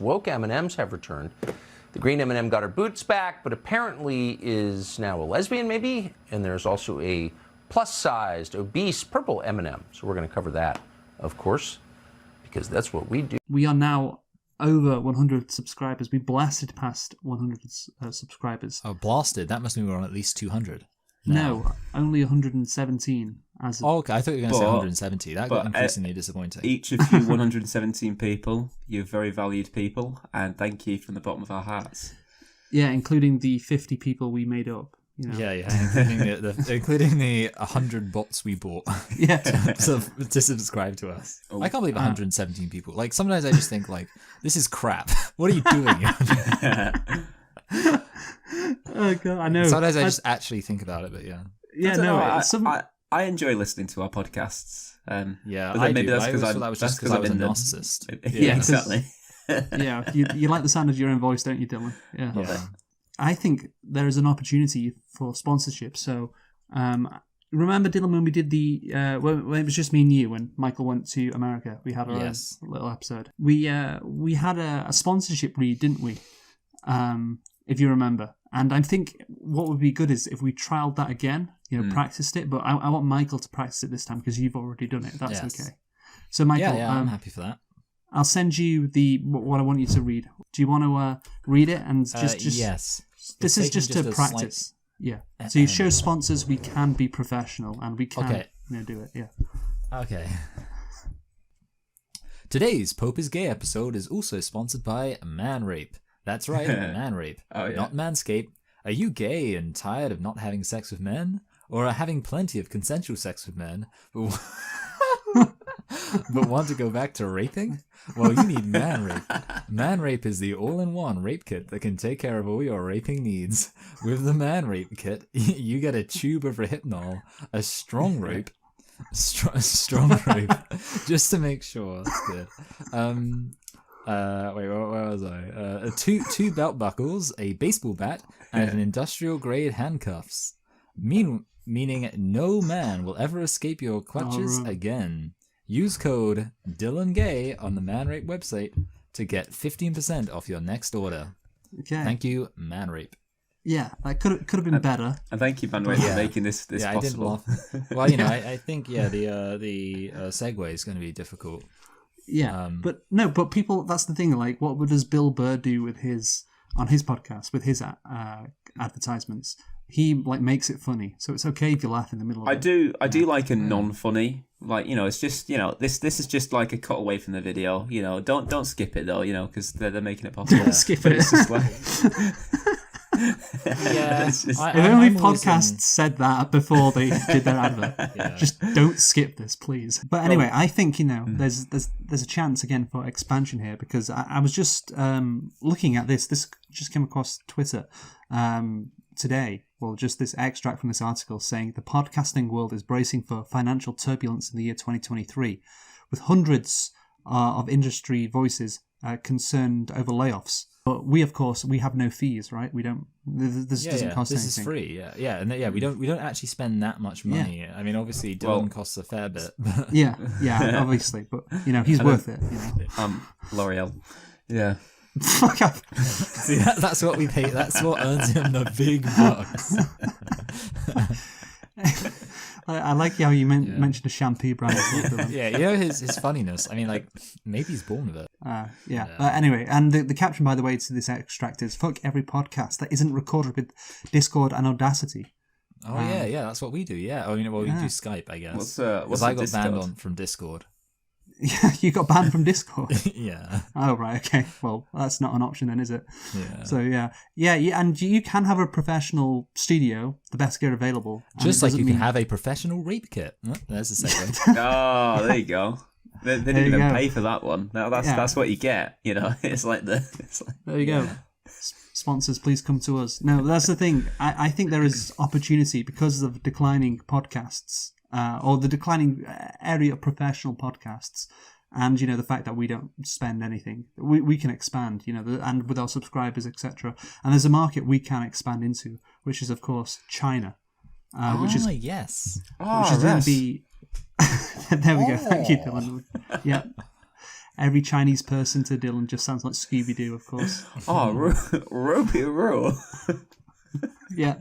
Woke M&Ms have returned. The green M&M got her boots back, but apparently is now a lesbian, maybe. And there's also a plus-sized, obese purple M&M. So we're going to cover that, of course, because that's what we do. We are now over 100 subscribers. We blasted past 100 subscribers. Oh, blasted. That must mean we're on at least 200. No, only 117 as of... Oh, okay. I thought you were going to say 170. That got increasingly disappointing. Each of you 117 people, you're very valued people, and thank you from the bottom of our hearts. Yeah, including the 50 people we made up. You know. Yeah, including the 100 bots we bought Yeah. to subscribe to us. Oh. I can't believe 117 people. Like, sometimes I just think, like, this is crap. What are you doing? Oh god, I know. Sometimes I just actually think about it, but yeah. Yeah, I enjoy listening to our podcasts. Yeah, but then maybe do. that's because that was just because I was a narcissist. Yeah, exactly. Yeah, you like the sound of your own voice, don't you, Dylan? Yeah. I think there is an opportunity for sponsorship. So, remember, Dylan, when we did when it was just me and you, when Michael went to America, we had our own little episode. We had a sponsorship read, didn't we? If you remember. And I think what would be good is if we trialed that again, practiced it. But I want Michael to practice it this time because you've already done it. That's okay. So, Michael, I'm happy for that. I'll send you what I want you to read. Do you want to read it and just yes? This is just to practice. Yeah. So you show sponsors we can be professional and we can do it. Yeah. Okay. Today's Pope is Gay episode is also sponsored by Man Rape. That's right, Man Rape, not Manscaped. Are you gay and tired of not having sex with men, or are having plenty of consensual sex with men, but want to go back to raping? Well, you need Man Rape. Man Rape is the all-in-one rape kit that can take care of all your raping needs. With the Man Rape kit, you get a tube of Rehypnol, a strong rope, strong rope, just to make sure. That's good. Wait, where was I? Two belt buckles, a baseball bat, and an industrial-grade handcuffs. Meaning no man will ever escape your clutches again. Use code DylanGay on the Man Rape website to get 15% off your next order. Okay. Thank you, Man Rape. Yeah, that could have been better. And thank you, Man Rape, for making this possible. I didn't well, I think the segue is going to be difficult. Yeah, but people. That's the thing. Like, what does Bill Burr do with on his podcast with his advertisements? He makes it funny, so it's okay if you laugh in the middle of it. I do like a non-funny. Like, it's just this is just like a cut away from the video. Don't skip it though. Because they're making it possible. Don't skip it. It's just like. Yeah, if only podcasts said that before they did their advert. Just don't skip this, please. But anyway, I think there's a chance again for expansion here because I was just looking at this. This just came across Twitter today. Well, just this extract from this article saying the podcasting world is bracing for financial turbulence in the year 2023, with hundreds of industry voices concerned over layoffs. But we, of course, we have no fees, right? We don't. This doesn't cost anything. This is free. Yeah. We don't actually spend that much money. Yeah. I mean, obviously, Dylan costs a fair bit. But... Yeah, obviously, but he's worth it. L'Oreal. Yeah. Fuck up. See, that's what we pay. That's what earns him the big bucks. I like how you mentioned a shampoo brand. Yeah, his funniness. I mean, maybe he's born with it. Anyway, and the caption, by the way, to this extract is "Fuck every podcast that isn't recorded with Discord and Audacity." Oh yeah, that's what we do. Yeah, we do Skype, I guess. What's I got banned from Discord. Yeah, you got banned from Discord. Yeah. Oh right, okay. Well, that's not an option then, is it? Yeah. So and you can have a professional studio, the best gear available. Just like you can have a professional rape kit. Oh, there's a segue. Oh, there you go. They didn't even pay for that one. That's what you get. It's like there you go. Sponsors, please come to us. No, that's the thing. I think there is opportunity because of declining podcasts. Or the declining area of professional podcasts, and the fact that we don't spend anything, we can expand, and with our subscribers, etc. And there's a market we can expand into, which is of course China, which is going to be. There we go. Thank you, Dylan. Yeah. every Chinese person to Dylan just sounds like Scooby-Doo, of course. Oh, Ropey Roo. Yeah.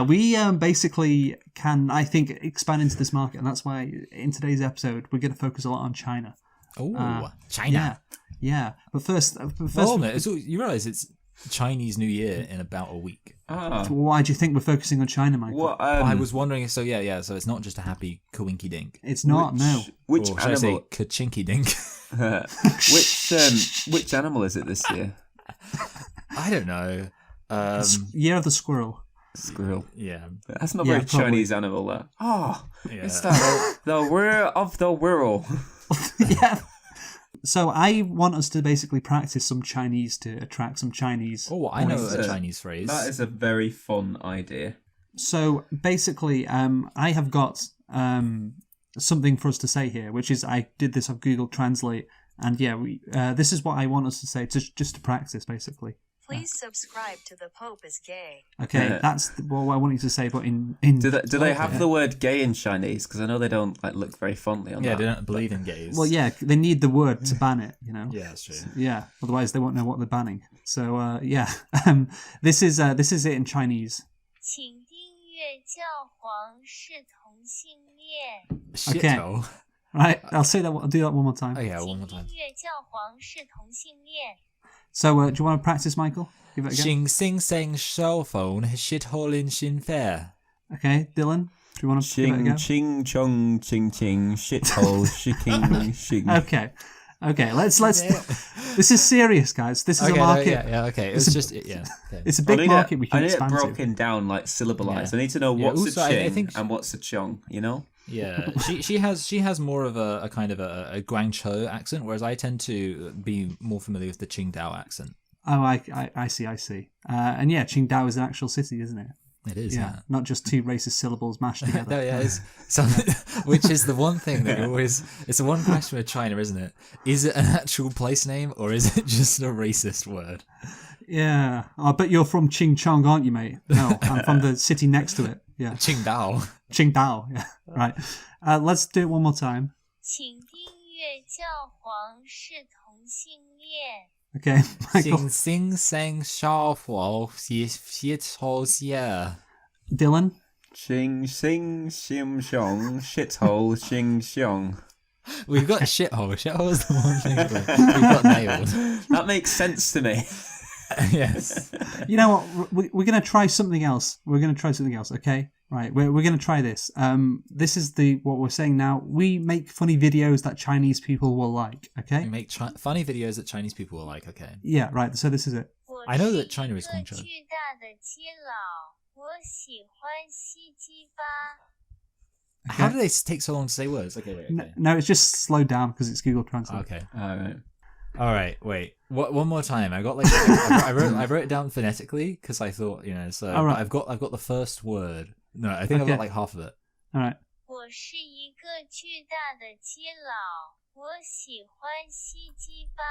We basically can, I think, expand into this market, and that's why in today's episode we're going to focus a lot on China. Oh, China. Yeah. But first, you realise it's Chinese New Year in about a week. Why do you think we're focusing on China, Michael? What, I was wondering. So so it's not just a happy coinky dink. It's not. No. Which Or should I say animal? kachinky dink? Which animal is it this year? I don't know. Year of the Squirrel. Squirrel. Yeah. That's not Yeah, very probably. Chinese animal, that. Oh, Yeah. it's the whir of the whirl. Yeah. So I want us to basically practice some Chinese to attract some Chinese. Oh, I know Nice. a Chinese phrase. That is a very fun idea. So basically, I have got something for us to say here, which is I did this on Google Translate, and this is what I want us to say, just to practice, basically. Please subscribe to The Pope is Gay. Okay, that's what I want you to say, but in Do they have the word gay in Chinese? Because I know they don't look very fondly on Yeah, that. they don't believe in gays. Well, yeah, they need the word to ban it, you know. Yeah, that's true. Yeah, otherwise they won't know what they're banning. So this is it in Chinese. 请订阅教皇是同性恋。 Shithole. Right, I'll do that one more time. Oh yeah, one more 请 time. 订阅教皇是同性恋。 So do you want to practice, Michael? Give it a go. Xing Sing Sang cell phone shithole in Xin Fair. Okay, Dylan, do you want to give it a Ching, go? ching, chong, ching, ching, shithole, shicking, shing. Okay. Let's. This is serious, guys. This is a market. Okay. It's It's a big market we I can need it expand to. broken down, like syllabalized. Yeah. I need to know what's also, a I ching think and what's a chong, you know? Yeah, she has more of a kind of a Guangzhou accent, whereas I tend to be more familiar with the Qingdao accent. Oh, I see. And yeah, Qingdao is an actual city, isn't it? It is, yeah. Not just two racist syllables mashed together. No, yeah, which is the one thing that you always. It's the one question with China, isn't it? Is it an actual place name or is it just a racist word? Yeah. I bet you're from Chingchong, aren't you, mate? No, I'm from the city next to it. Yeah. Qingdao. Qingdao. Yeah. Right. Let's do it one more time. 请订阅教皇是同性恋。 Okay, Michael. Xing Sing Sang Shao Huo Shithole Xie. Dylan. Ching, sing, shim, shong, shithole, shing, shong. We've got shithole. Shithole is the one thing we've got nailed. That makes sense to me. Yes. You know what? We're going to try something else. Okay? Right, we're going to try this. This is what we're saying now. We make funny videos that Chinese people will like, okay? We make funny videos that Chinese people will like, okay. Yeah, right, so this is it. I know that China is 我是一 Guangzhou. 个巨大的基佬，我喜欢吸鸡巴。 How do they take so long to say words? Okay, wait, okay. No, it's just slowed down because it's Google Translate. Okay. All right. All right, wait. One more time. I got I wrote it down phonetically because I thought, so All right. I've got the first word. No, I think I've Okay. got like half of it. All right. 我是一个巨大的基佬，我喜欢吸鸡巴。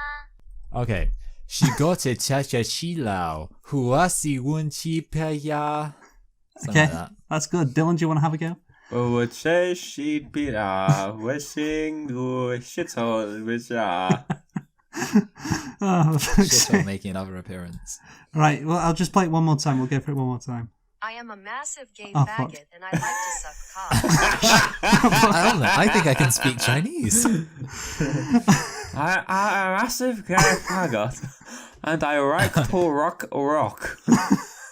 Okay. She got a cha cha chi lao. Huasi wun chi pe ya. Something Okay, like that. that's good. Dylan, do you want to have a go? Oh, che shi pira, wishing you shithole, which Oh, Shithole making another appearance. right, well, I'll just play it one more time. We'll go for it one more time. I am a massive gay Oh, fuck. faggot and I like to suck cock. I don't know. I think I can speak Chinese. I am a massive gay faggot, and I like to rock.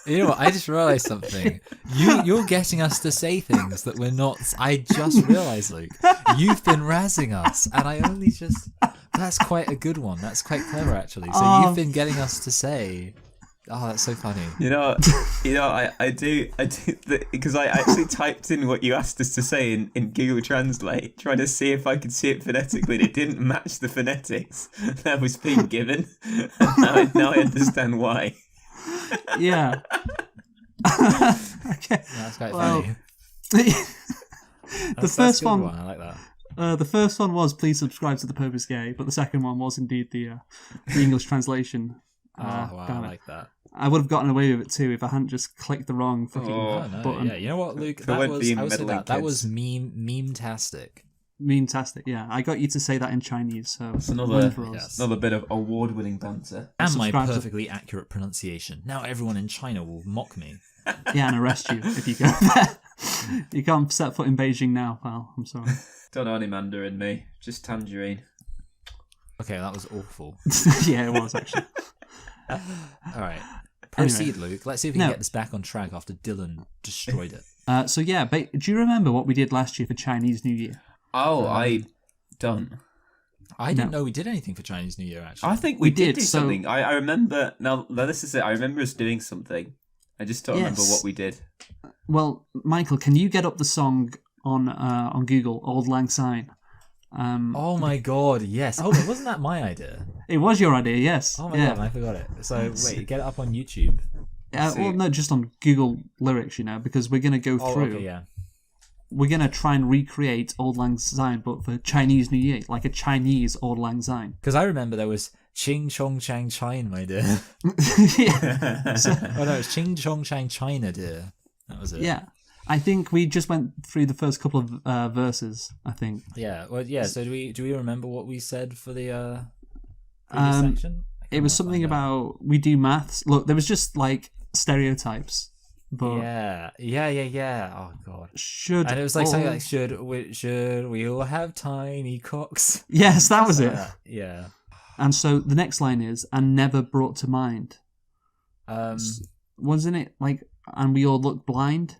You know what? I just realised something. You're getting us to say things that we're not. I just realised, Luke. You've been razzing us, and I only just. That's quite a good one. That's quite clever, actually. So you've been getting us to say. Oh, that's so funny. You know, I do, because I actually typed in what you asked us to say in Google Translate, trying to see if I could see it phonetically, and it didn't match the phonetics that was being given. And now I understand why. Yeah. Okay. That's quite Well, funny. The That's first a good one. I like that. The first one was please subscribe to the Pope is Gay, but the second one was indeed the English translation. Wow, I damn it. like that. I would have gotten away with it too if I hadn't just clicked the wrong fucking Oh, Oh, no, button. yeah. You know what, Luke? There won't be I would say meddling that was kids. meme-tastic. Mean-tastic, yeah. I got you to say that in Chinese, so It's win another, for us. another bit of award-winning banter. And my Subscribe to- perfectly accurate pronunciation. Now everyone in China will mock me. Yeah, and arrest you if you go there. You can't set foot in Beijing now, pal. I'm sorry. Don't know any Mandarin, me. Just tangerine. Okay, that was awful. Yeah, it was actually. All right. Proceed, Luke. Let's see if we can No. get this back on track after Dylan destroyed it. So yeah, do you remember what we did last year for Chinese New Year? Oh, I don't. I didn't know we did anything for Chinese New Year, actually. I think We we did did, do so- something. I remember. Now, this is it. I remember us doing something. I just don't remember Yes. what we did. Well, Michael, can you get up the song on Google, Auld Lang Syne? Oh my god, yes. Oh, wasn't that my idea? It was your idea, yes. Oh my yeah. god, I forgot it. So, wait, get it up on YouTube. Well, no, just on Google lyrics, because we're going to go Oh, through. okay, yeah. We're going to try and recreate Auld Lang Syne, but for Chinese New Year, like a Chinese Auld Lang Syne. Because I remember there was Ching Chong Chang Chine, my dear. Yeah. So, Oh no, it's Ching Chong Chang China, dear. That was it. yeah. I think we just went through the first couple of verses, I think. Yeah. Well, yeah. So do we remember what we said for the previous Um, section? It was something about we do maths. Look, there was just like stereotypes, but Yeah. Oh god. should And it was like something all- like should we all have tiny cocks? Yes, that was it. Yeah. And so the next line is and never brought to mind, Um. wasn't it? Like, and we all look blind.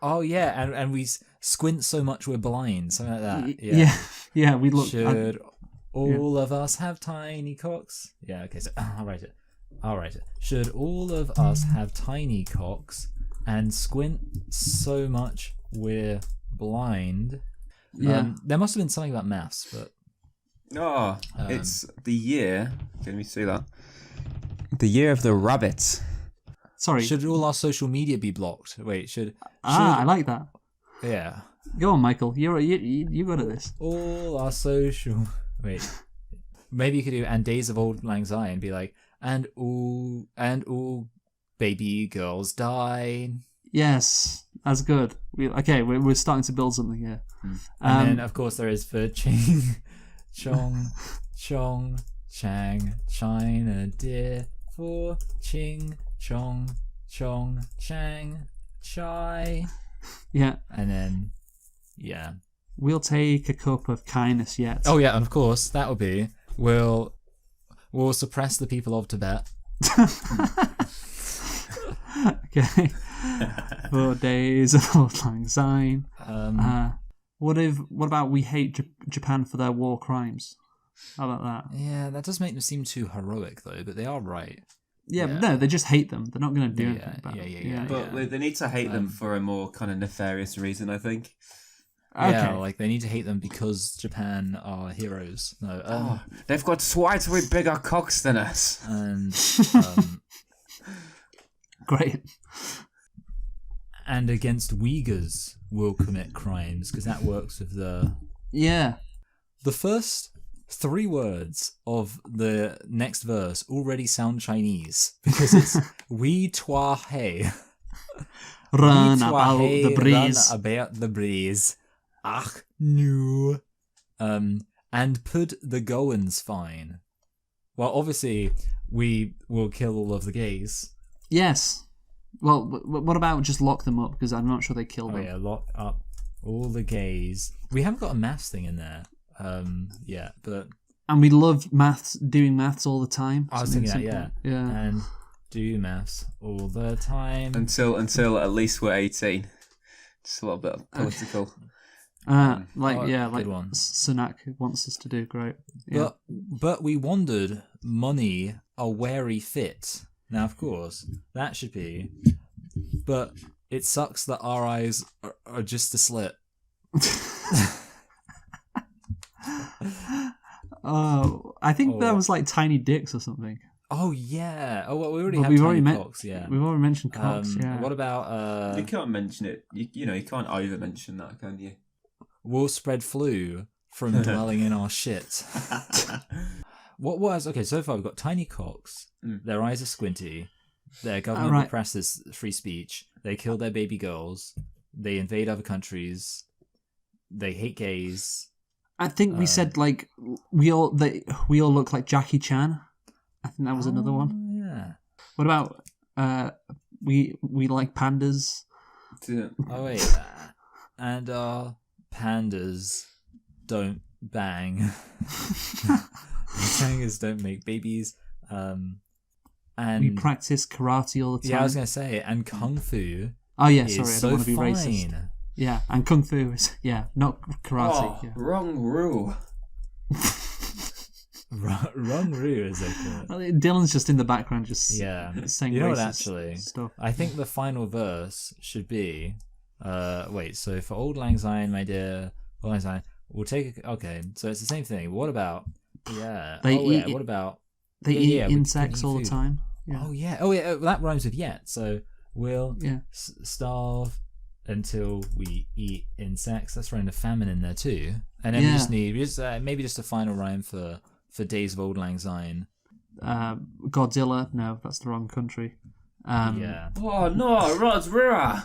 Oh yeah, and we squint so much we're blind, something like that. Yeah, we look. Should all of us have tiny cocks? Yeah, okay, so I'll write it. Should all of us have tiny cocks and squint so much we're blind? Yeah. There must have been something about maths, but Oh, it's the year. Can we see that? The year of the rabbit. Sorry. should all our social media be blocked? Wait, I like that. yeah. Go on, Michael. You good at this. All our social. Wait. Maybe you could do and Days of Old Lang Syne and be like and all baby girls die. Yes, that's good. We're starting to build something here. And then of course there is for Ching Chong Chong Chang China dear for Ching Chong Chong Chang Chai. Yeah, And then yeah. we'll take a cup of kindness yet. Oh yeah, and of course that would be we'll suppress the people of Tibet. Okay. 4 days of Auld Lang Syne. What about we hate Japan for their war crimes? How about that? Yeah, that does make them seem too heroic though, but they are right. Yeah, but no, they just hate them. They're not going to do Yeah, anything about it. yeah. But they need to hate them for a more kind of nefarious reason, I think. Okay. Yeah, like they need to hate them because Japan are heroes. No, They've got slightly bigger cocks than us. and Great. and against Uyghurs will commit crimes because that works with the Yeah. first 3 words of the next verse already sound Chinese because it's we twa hey. Run We twa about hey, the breeze. Run about the breeze. Ach no. And put the goins fine. Well, obviously we will kill all of the gays. Yes. Well, what about just lock them up? Because I'm not sure they kill Oh them. yeah, lock up all the gays. We haven't got a maths thing in there. Yeah, but And we love doing maths all the time. I was Something thinking that, simple. Yeah. and do maths all the time. Until at least we're 18. Just a little bit of political. good like one. Sunak wants us to do. Great. Yeah. But we wondered, money a wary fit. Now, of course, that should be. But it sucks that our eyes are just a slit. Oh, I think that was like tiny dicks or something. Oh yeah. Oh well, we already But have we've tiny already met- cocks. Yeah. We've already mentioned cocks. Yeah. What about You can't mention it. You know, you can't over mention that, can you? we'll spread flu from dwelling in our shit? What was okay? So far, we've got tiny cocks. Their eyes are squinty. Their government right. represses free speech. They kill their baby girls. They invade other countries. They hate gays. I think we said like we all look like Jackie Chan. I think that was another one. Yeah. What about we like pandas? Oh wait, and pandas don't bang. Pandas don't make babies. And we practice karate all the time. Yeah, I was gonna say, and kung fu. Oh yeah, is sorry, I so don't want to be fine. racist. Yeah, and kung fu is not karate. Yeah. Wrong rule. Wrong Roo is okay. Dylan's just in the background, just saying You know what? racist Actually, stuff. I think the final verse should be. Wait. So for Old Lang Syne, my dear, Old Lang Syne, we'll take. Okay, so it's the same thing. What about? Yeah. What about? They eat with insects cooking all the food. time. Yeah. Oh yeah. Oh yeah. That rhymes with yet. So we'll starve until we eat insects. That's throwing the famine in there too. And then we just need maybe just a final rhyme for Days of Old Lang Syne. Godzilla. No, that's the wrong country. Yeah. Oh no, Rod's Rira.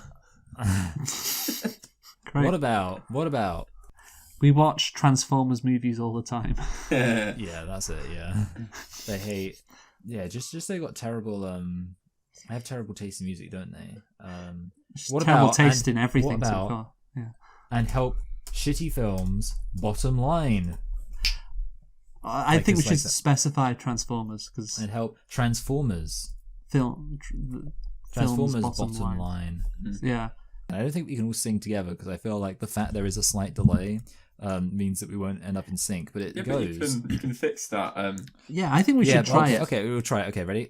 Great. What about? We watch Transformers movies all the time. Yeah, that's it. Yeah, they hate. Yeah, just they got terrible. They have terrible taste in music, don't they? What terrible about taste in everything what so about, far. Yeah. And help shitty films bottom line. I think we should that. specify Transformers because And help Transformers. Transformers bottom line. Yeah. I don't think we can all sing together because I feel like the fact there is a slight delay means that we won't end up in sync. But it goes. But you can fix that. Yeah, I think we should try it. Okay, we'll try it. Okay, ready?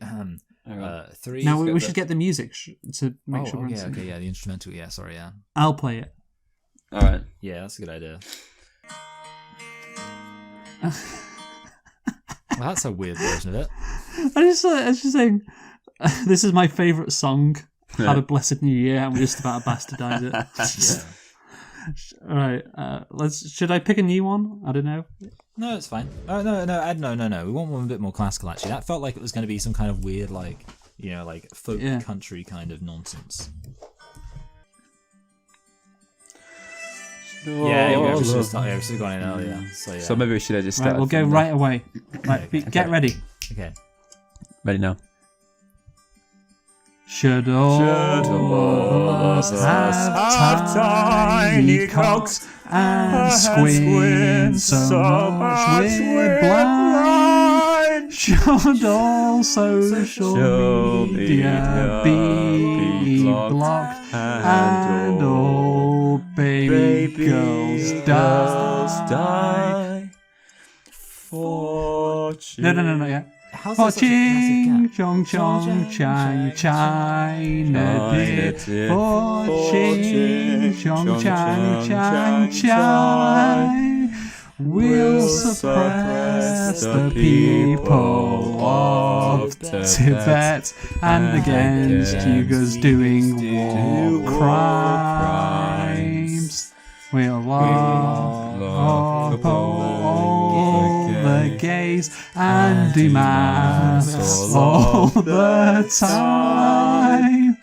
3. Now we should get the music to make sure we're in sync. Okay, yeah, the instrumental. Yeah, sorry, yeah. I'll play it. All right. Yeah, that's a good idea. Well, that's a weird version of it. I was just saying, this is my favourite song. Have a blessed new year, and we're just about to bastardize it. Yeah. All right, should I pick a new one? I don't know. No, it's fine. Oh no. We want one a bit more classical. Actually, that felt like it was going to be some kind of weird, like folk country kind of nonsense. Yeah, we should have gone in earlier. So maybe we should have just Right, started. we'll go right away. Right, get ready. Okay. Ready now. Should all of us have tiny cocks and squint so much we're blind? Should all social media be blocked and all baby girls die? No, yeah. How's For there such a massive ching gap? chong chong chang China dear. For ching chong chang chang chai. We'll suppress the people of Tibet and against Uyghurs doing war crimes. We'll lock up all the gays and do maths all the time.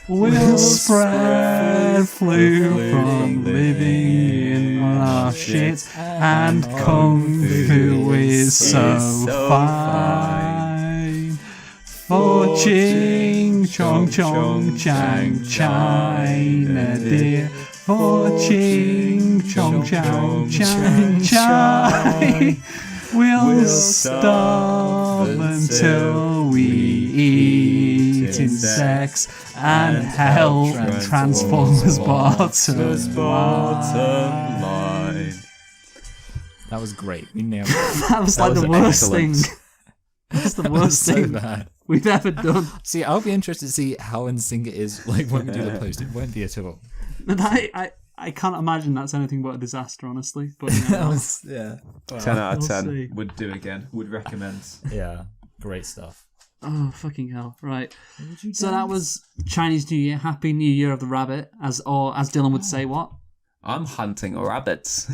We'll spread flu from living in our shit, and kung fu is so fine. For ching chong chong chang China dear. For ching chong chang chang chai. We'll starve until we eat insects and help Transformers bottom line. That was great. We nailed it. That was like the worst thing. That's the worst so thing bad. we've ever done. See, I'll be interested to see how in sync it is like when we do the post. It won't be at all. And I can't imagine that's anything but a disaster, honestly. But you know, Yeah. 10 out of We'll 10. see. Would do again. Would recommend. Yeah. Great stuff. oh fucking hell! Right. So that was Chinese New Year. Happy New Year of the Rabbit, as Dylan would say. What I'm hunting rabbits.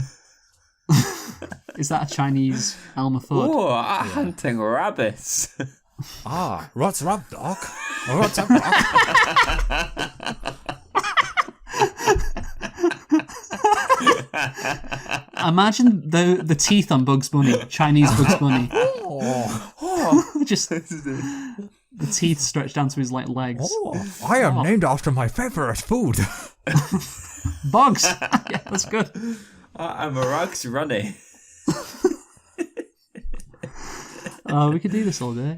is that? A Chinese Elmer Fudd? Oh, I'm hunting rabbits. What's up, Doc? What's up, Doc? Imagine the teeth on Bugs Bunny, Chinese Bugs Bunny. Just the teeth stretched down to his legs. I am named after my favorite food. Bugs. Yeah, that's good. I'm a Rugs Runny. Oh, we could do this all day.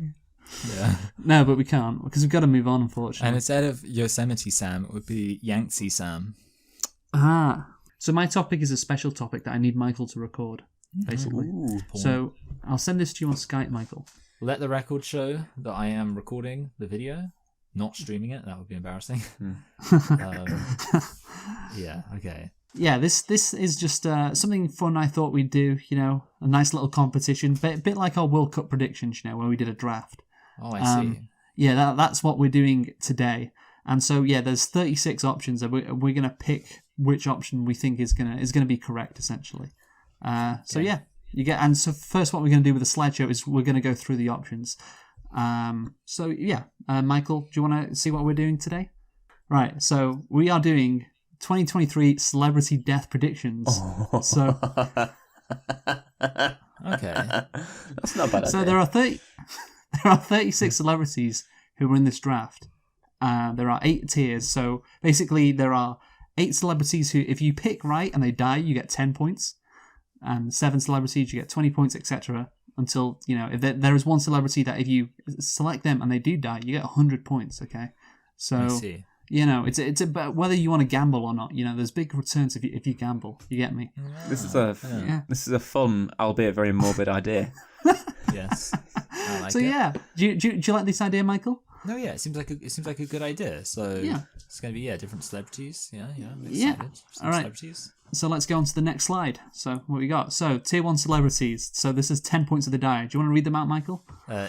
Yeah. No, but we can't because we've got to move on, unfortunately. And instead of Yosemite Sam, it would be Yangtze Sam. So my topic is a special topic that I need Michael to record, basically. Ooh. So I'll send this to you on Skype, Michael. Let the record show that I am recording the video, not streaming it. That would be embarrassing. Yeah, okay. Yeah, this is just something fun I thought we'd do, a nice little competition, a bit like our World Cup predictions, where we did a draft. Oh, I see. Yeah, that's what we're doing today. And so, yeah, there's 36 options, and we're going to pick which option we think is gonna be correct, essentially. So yeah, and so first what we're going to do with the slideshow is we're going to go through the options. So yeah, Michael, do you want to see what we're doing today? Right, so we are doing 2023 celebrity death predictions. So Okay. That's not bad. So there are 36 celebrities who were in this draft. There are 8 tiers. So basically, there are 8 celebrities who, if you pick right and they die, you get 10 points. And 7 celebrities, you get 20 points, etc. Until, if there is one celebrity that if you select them and they do die, you get 100 points, okay? So, I see. it's about whether you want to gamble or not. There's big returns if you gamble. You get me? This is a fun, albeit very morbid idea. Yes. I like So it. yeah, do you like this idea, Michael? No, yeah, it seems like a good idea. So Yeah. it's going to be different celebrities. Yeah, I'm Yeah. excited for some All right. celebrities. So let's go on to the next slide. So what we got? So tier 1 celebrities. So this is 10 points of the die. Do you want to read them out, Michael?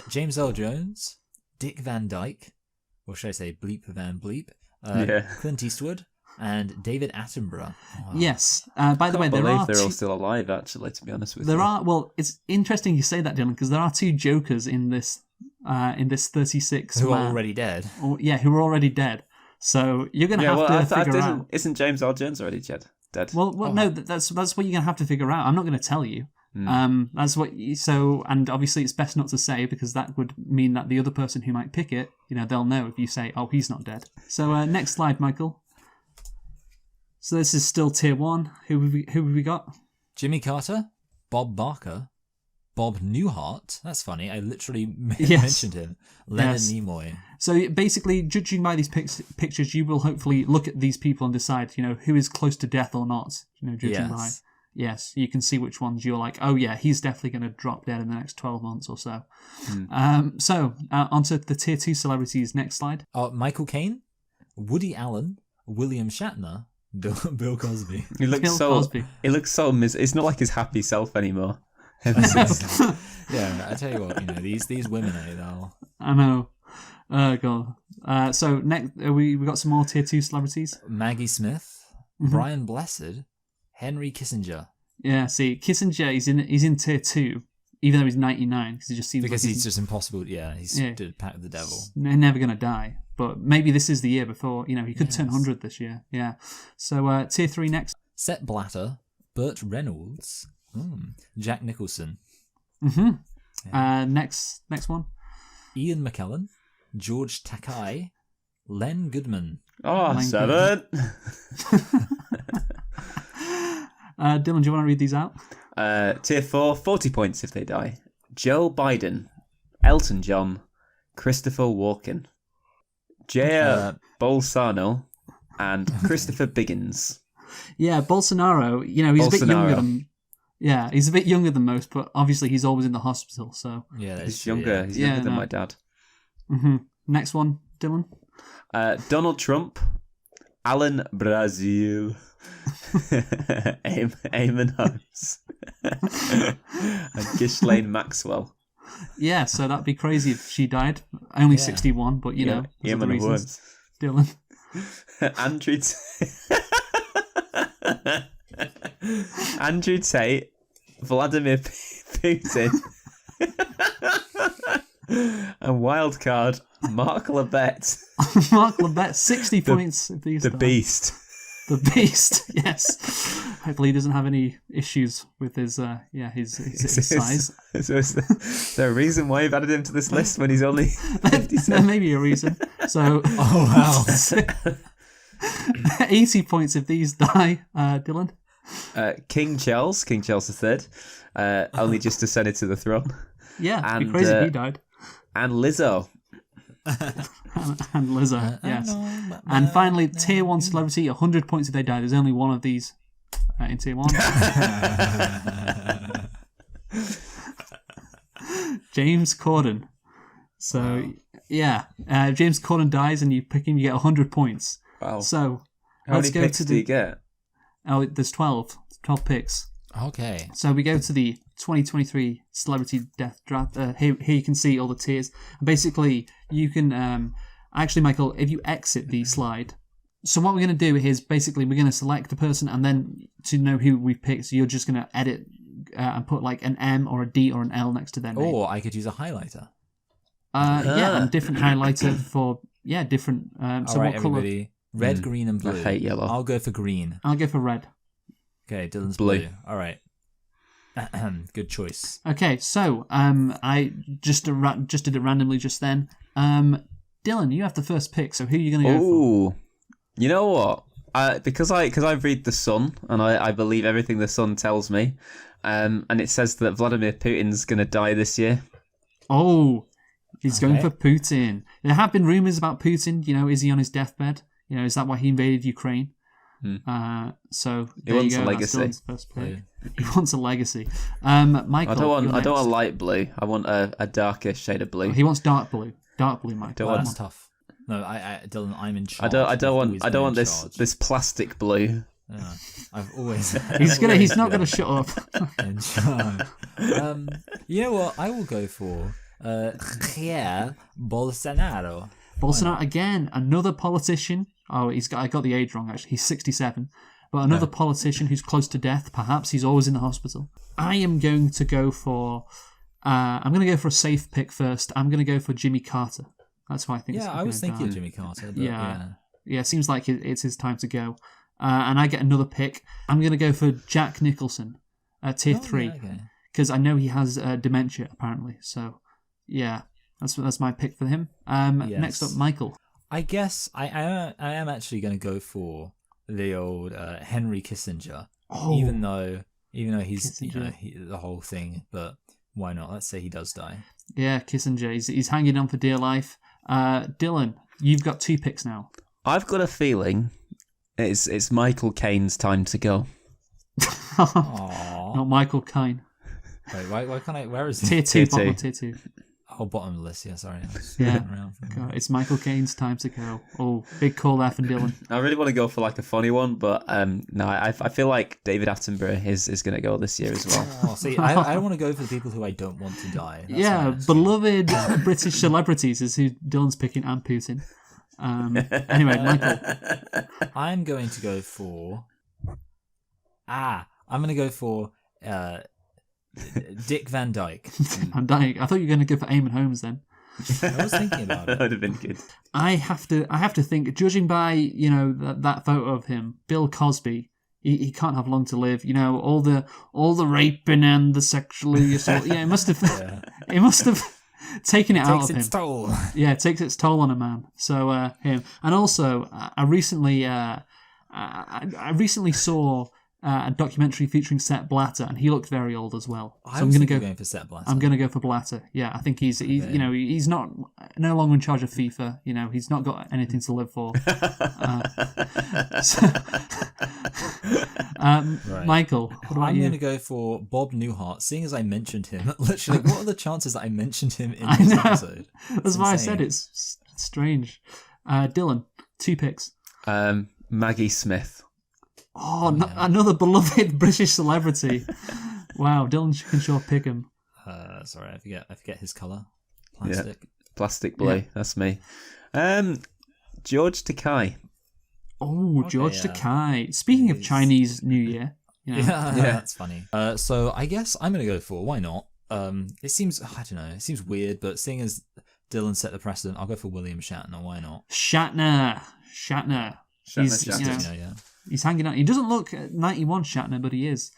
James Earl Jones, Dick Van Dyke, or should I say Bleep Van Bleep, Clint Eastwood, and David Attenborough. Wow. Yes. By the way, I there believe are they're all two, still alive, actually, to be honest with there you. are. Well, it's interesting you say that, Dylan, because there are 2 Jokers in this 36 Who are man- already dead. who are already dead. So you're going to have to figure out. Isn't James Earl Jones already dead? Well, no, that's what you're going to have to figure out. I'm not going to tell you. That's what. And obviously, it's best not to say because that would mean that the other person who might pick it, they'll know if you say, "Oh, he's not dead." So next slide, Michael. So this is still tier 1. Who have we got? Jimmy Carter, Bob Barker, Bob Newhart. That's funny. I literally Yes. mentioned him. Leonard Yes. Nimoy. So basically, judging by these pictures, you will hopefully look at these people and decide, who is close to death or not. Judging by. Yes, you can see which ones you're like, oh yeah, he's definitely going to drop dead in the next 12 months or so. So onto the tier 2 celebrities. Next slide. Michael Caine, Woody Allen, William Shatner, Bill Cosby. He looks Bill so. Cosby. He looks so. It's not like his happy self anymore. Yeah, I tell you what, these women, they'll... I know. Oh god. So next, we got some more tier 2 celebrities. Maggie Smith, Brian Blessed, Henry Kissinger. Yeah. See, Kissinger, he's in tier 2, even though he's 99, because he just seems Because like he's just impossible. Yeah, he's did a pact with the devil. never gonna die. But maybe this is the year before. He could turn 100 this year. Yeah. So tier 3 next. Seth Blatter, Burt Reynolds, Jack Nicholson, Next one. Ian McKellen, George Takei, Len Goodman. Oh, Len 7. Dylan, do you want to read these out? Tier 4, 40 points if they die. Joe Biden, Elton John, Christopher Walken, Jair Bolsonaro, and Christopher Biggins. Yeah, Bolsonaro. He's a bit younger than. Yeah, he's a bit younger than most, but obviously he's always in the hospital. So Yeah, that's He's true, younger. yeah. He's younger than no. my dad. Next one, Dylan. Donald Trump, Alan Brazil, Eamon Holmes, and Ghislaine Maxwell. Yeah, so that'd be crazy if she died. Only 61, but there's other Eamon reasons. Holmes. Dylan. Andrew Tate, Vladimir Putin, and wildcard Mark Labette, Mark Labette, 60 points. If these the die. Beast. The Beast, yes. Hopefully he doesn't have any issues with his size. So is there a reason why you've added him to this list when he's only 57? There may be a reason. So, Oh, wow. 80 points if these die, Dylan. King Charles III, only just ascended to the throne. Yeah, it'd be crazy if he died. And Lizzo. And Lizzo, yes. And finally, tier 1 celebrity, 100 points if they die. There's only one of these in tier 1. James Corden. So, yeah, James Corden dies and you pick him, you get 100 points. Wow. So, How let's many go picks to do you get? Oh, there's 12 picks. Okay. So we go to the 2023 Celebrity Death Draft. Here you can see all the tiers. And basically, you can... actually, Michael, if you exit the slide... So what we're going to do is, basically, we're going to select the person, and then to know who we picked, so you're just going to edit and put like an M or a D or an L next to their name. Or I could use a highlighter. Yeah, and different highlighter for... Yeah, different... so All right, what colour? everybody. Red, green, and blue. I hate yellow. I'll go for green. I'll go for red. Okay, Dylan's Blue. blue. All right. Good choice. Okay, so I just did it randomly just then. Dylan, you have the first pick. So who are you going to go for? Ooh, you know what? Because I read the Sun and I believe everything the Sun tells me, and it says that Vladimir Putin's going to die this year. Oh, he's going Okay. for Putin. There have been rumors about Putin. You know, is he on his deathbed? You know, is that why he invaded Ukraine? So there wants you a go. legacy. That's Dylan's first pick. Blue. He wants a legacy. Michael, I don't you're want next. light blue. I want a darker shade of blue. He wants dark blue. Dark blue, Michael. Don't Well, want- that's tough. No, Dylan, I'm in charge. I don't want Always been in charge. this plastic blue. Yeah, I've always. He's not gonna shut up. in charge. You know what? I will go for Jair Bolsonaro. Bolsonaro again, another politician. Oh, I got the age wrong actually. He's 67, but another politician who's close to death. Perhaps he's always in the hospital. I am going to go for. I'm going to go for a safe pick first. I'm going to go for Jimmy Carter. That's who I think. Yeah, I was thinking of Jimmy Carter. But Yeah. Yeah, it seems like it's his time to go. And I get another pick. I'm going to go for Jack Nicholson, tier 3, because I know he has dementia apparently. So, yeah, that's my pick for him. Yes. Next up, Michael. I guess I am actually going to go for the old Henry Kissinger, Oh, even though he's Kissinger. the whole thing. But why not? Let's say he does die. Yeah, Kissinger. He's hanging on for dear life. Dylan, you've got 2 picks now. I've got a feeling it's Michael Caine's time to go. Aww. Not Michael Caine. Wait, why can't I? Where is he? Tier 2, Tier bottom two. of tier 2. Oh, bottom of the list. Yeah, sorry. I was Yeah. looking around for him. God, it's Michael Caine's time to go. Oh, big call there from Dylan. I really want to go for like a funny one, but no, I feel like David Attenborough is going to go this year as well. Oh, see, I don't want to go for the people who I don't want to die. That's Yeah, honest. beloved British celebrities is who Dylan's picking, and Putin. Anyway, Michael. I'm going to go for. I'm going to go for Dick Van Dyke. I'm dying. I thought you were going to go for Eamon Holmes then. I was thinking about That it. would have been good. I have to think. Judging by that photo of him, Bill Cosby, he can't have long to live. You know, all the raping and the sexually assault. Yeah, it must have taken it out Takes of him. its toll. Yeah, it takes its toll on a man. So him, and also I recently saw a documentary featuring Sepp Blatter, and he looked very old as well. So I'm going to going for Sepp Blatter. I'm going to go for Blatter. Yeah, I think he's he's no longer in charge of FIFA. You know, he's not got anything to live for. Right. Michael, what about I'm you? going to go for Bob Newhart, seeing as I mentioned him. Literally, what are the chances that I mentioned him in I this know. episode? That's why I insane. said it's strange. Dylan, 2 picks. Maggie Smith. Oh, another beloved British celebrity. Wow, Dylan can sure pick him. Sorry, I forget his colour. Plastic. Yeah, plastic blue. Yeah. That's me. George Takei. Oh, Okay, George yeah. Takei. Speaking of He's- Chinese New Year, you know, Yeah, Yeah. that's funny. So I guess I'm going to go for why not? It seems I don't know. It seems weird, but seeing as Dylan set the precedent, I'll go for William Shatner. Why not? Shatner. He's, Shatner. you know, Yeah. He's hanging out. He doesn't look 91 Shatner, but he is.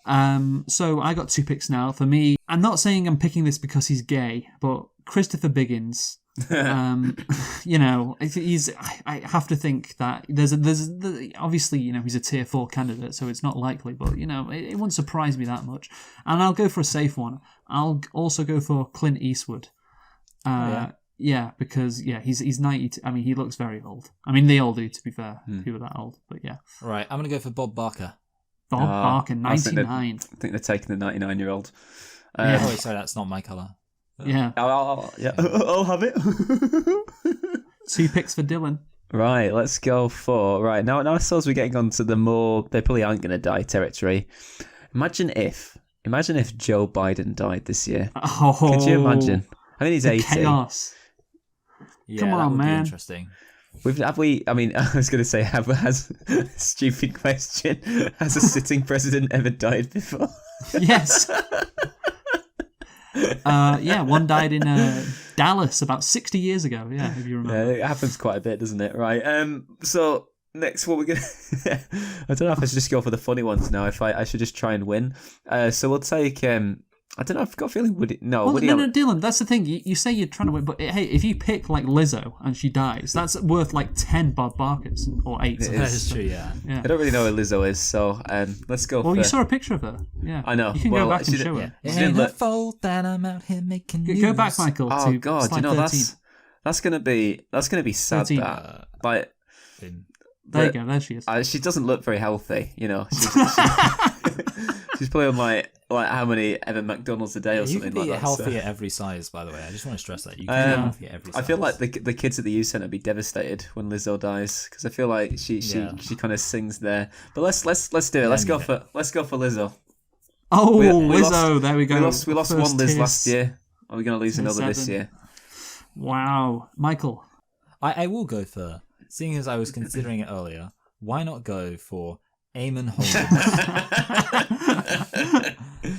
So I got 2 picks now. For me, I'm not saying I'm picking this because he's gay, but Christopher Biggins. I have to think that there's obviously, he's a tier 4 candidate, so it's not likely, but it wouldn't surprise me that much. And I'll go for a safe one. I'll also go for Clint Eastwood. Yeah, because he's 90. I mean, he looks very old. I mean, they all do, to be fair. People that old, but yeah. Right, I'm gonna go for Bob Barker. Bob Barker, 99. I think they're taking the 99-year-old. Oh, wait, sorry, that's not my colour. Yeah. I'll have it. 2 picks for Dylan. Right, let's go for... Right, now I suppose we're getting on to the more... They probably aren't going to die territory. Imagine if Joe Biden died this year. Oh. Could you imagine? I mean, he's 80. Chaos. Yeah, Come on, that would man. be interesting. I mean, I was going to say, has stupid question. Has a sitting president ever died before? Yes. One died in Dallas about 60 years ago. Yeah, if you remember. Yeah, it happens quite a bit, doesn't it? Right. So next, what we're gonna... I don't know if I should just go for the funny ones now. If I should just try and win. So we'll take... I don't know. I've got a feeling. No, Dylan. That's the thing. You say you're trying to win, but hey, if you pick like Lizzo and she dies, that's worth like 10 Bob Barkers or 8. That is true. Yeah. I don't really know who Lizzo is, so let's go. Well, you saw a picture of her. Yeah, I know. You can go back and show her. It ain't her fault that I'm out here making news. Go back, Michael. Oh to God, slide 13. that's gonna be sad. 13. That, but there you go. There she is. She doesn't look very healthy. She's probably on like how many ever McDonald's a day or something like that. You can be healthy at every size, by the way. I just want to stress that. You can be healthy at every size. I feel like the kids at the youth centre would be devastated when Lizzo dies because I feel like she kind of sings there. But let's do it. Let's go for Lizzo. Oh, we Lizzo! Lost, there we go. We lost one Liz last year. Are we going to lose another this year? Wow, Michael. I will go for, seeing as I was considering it earlier, why not go for Eamon Holmes?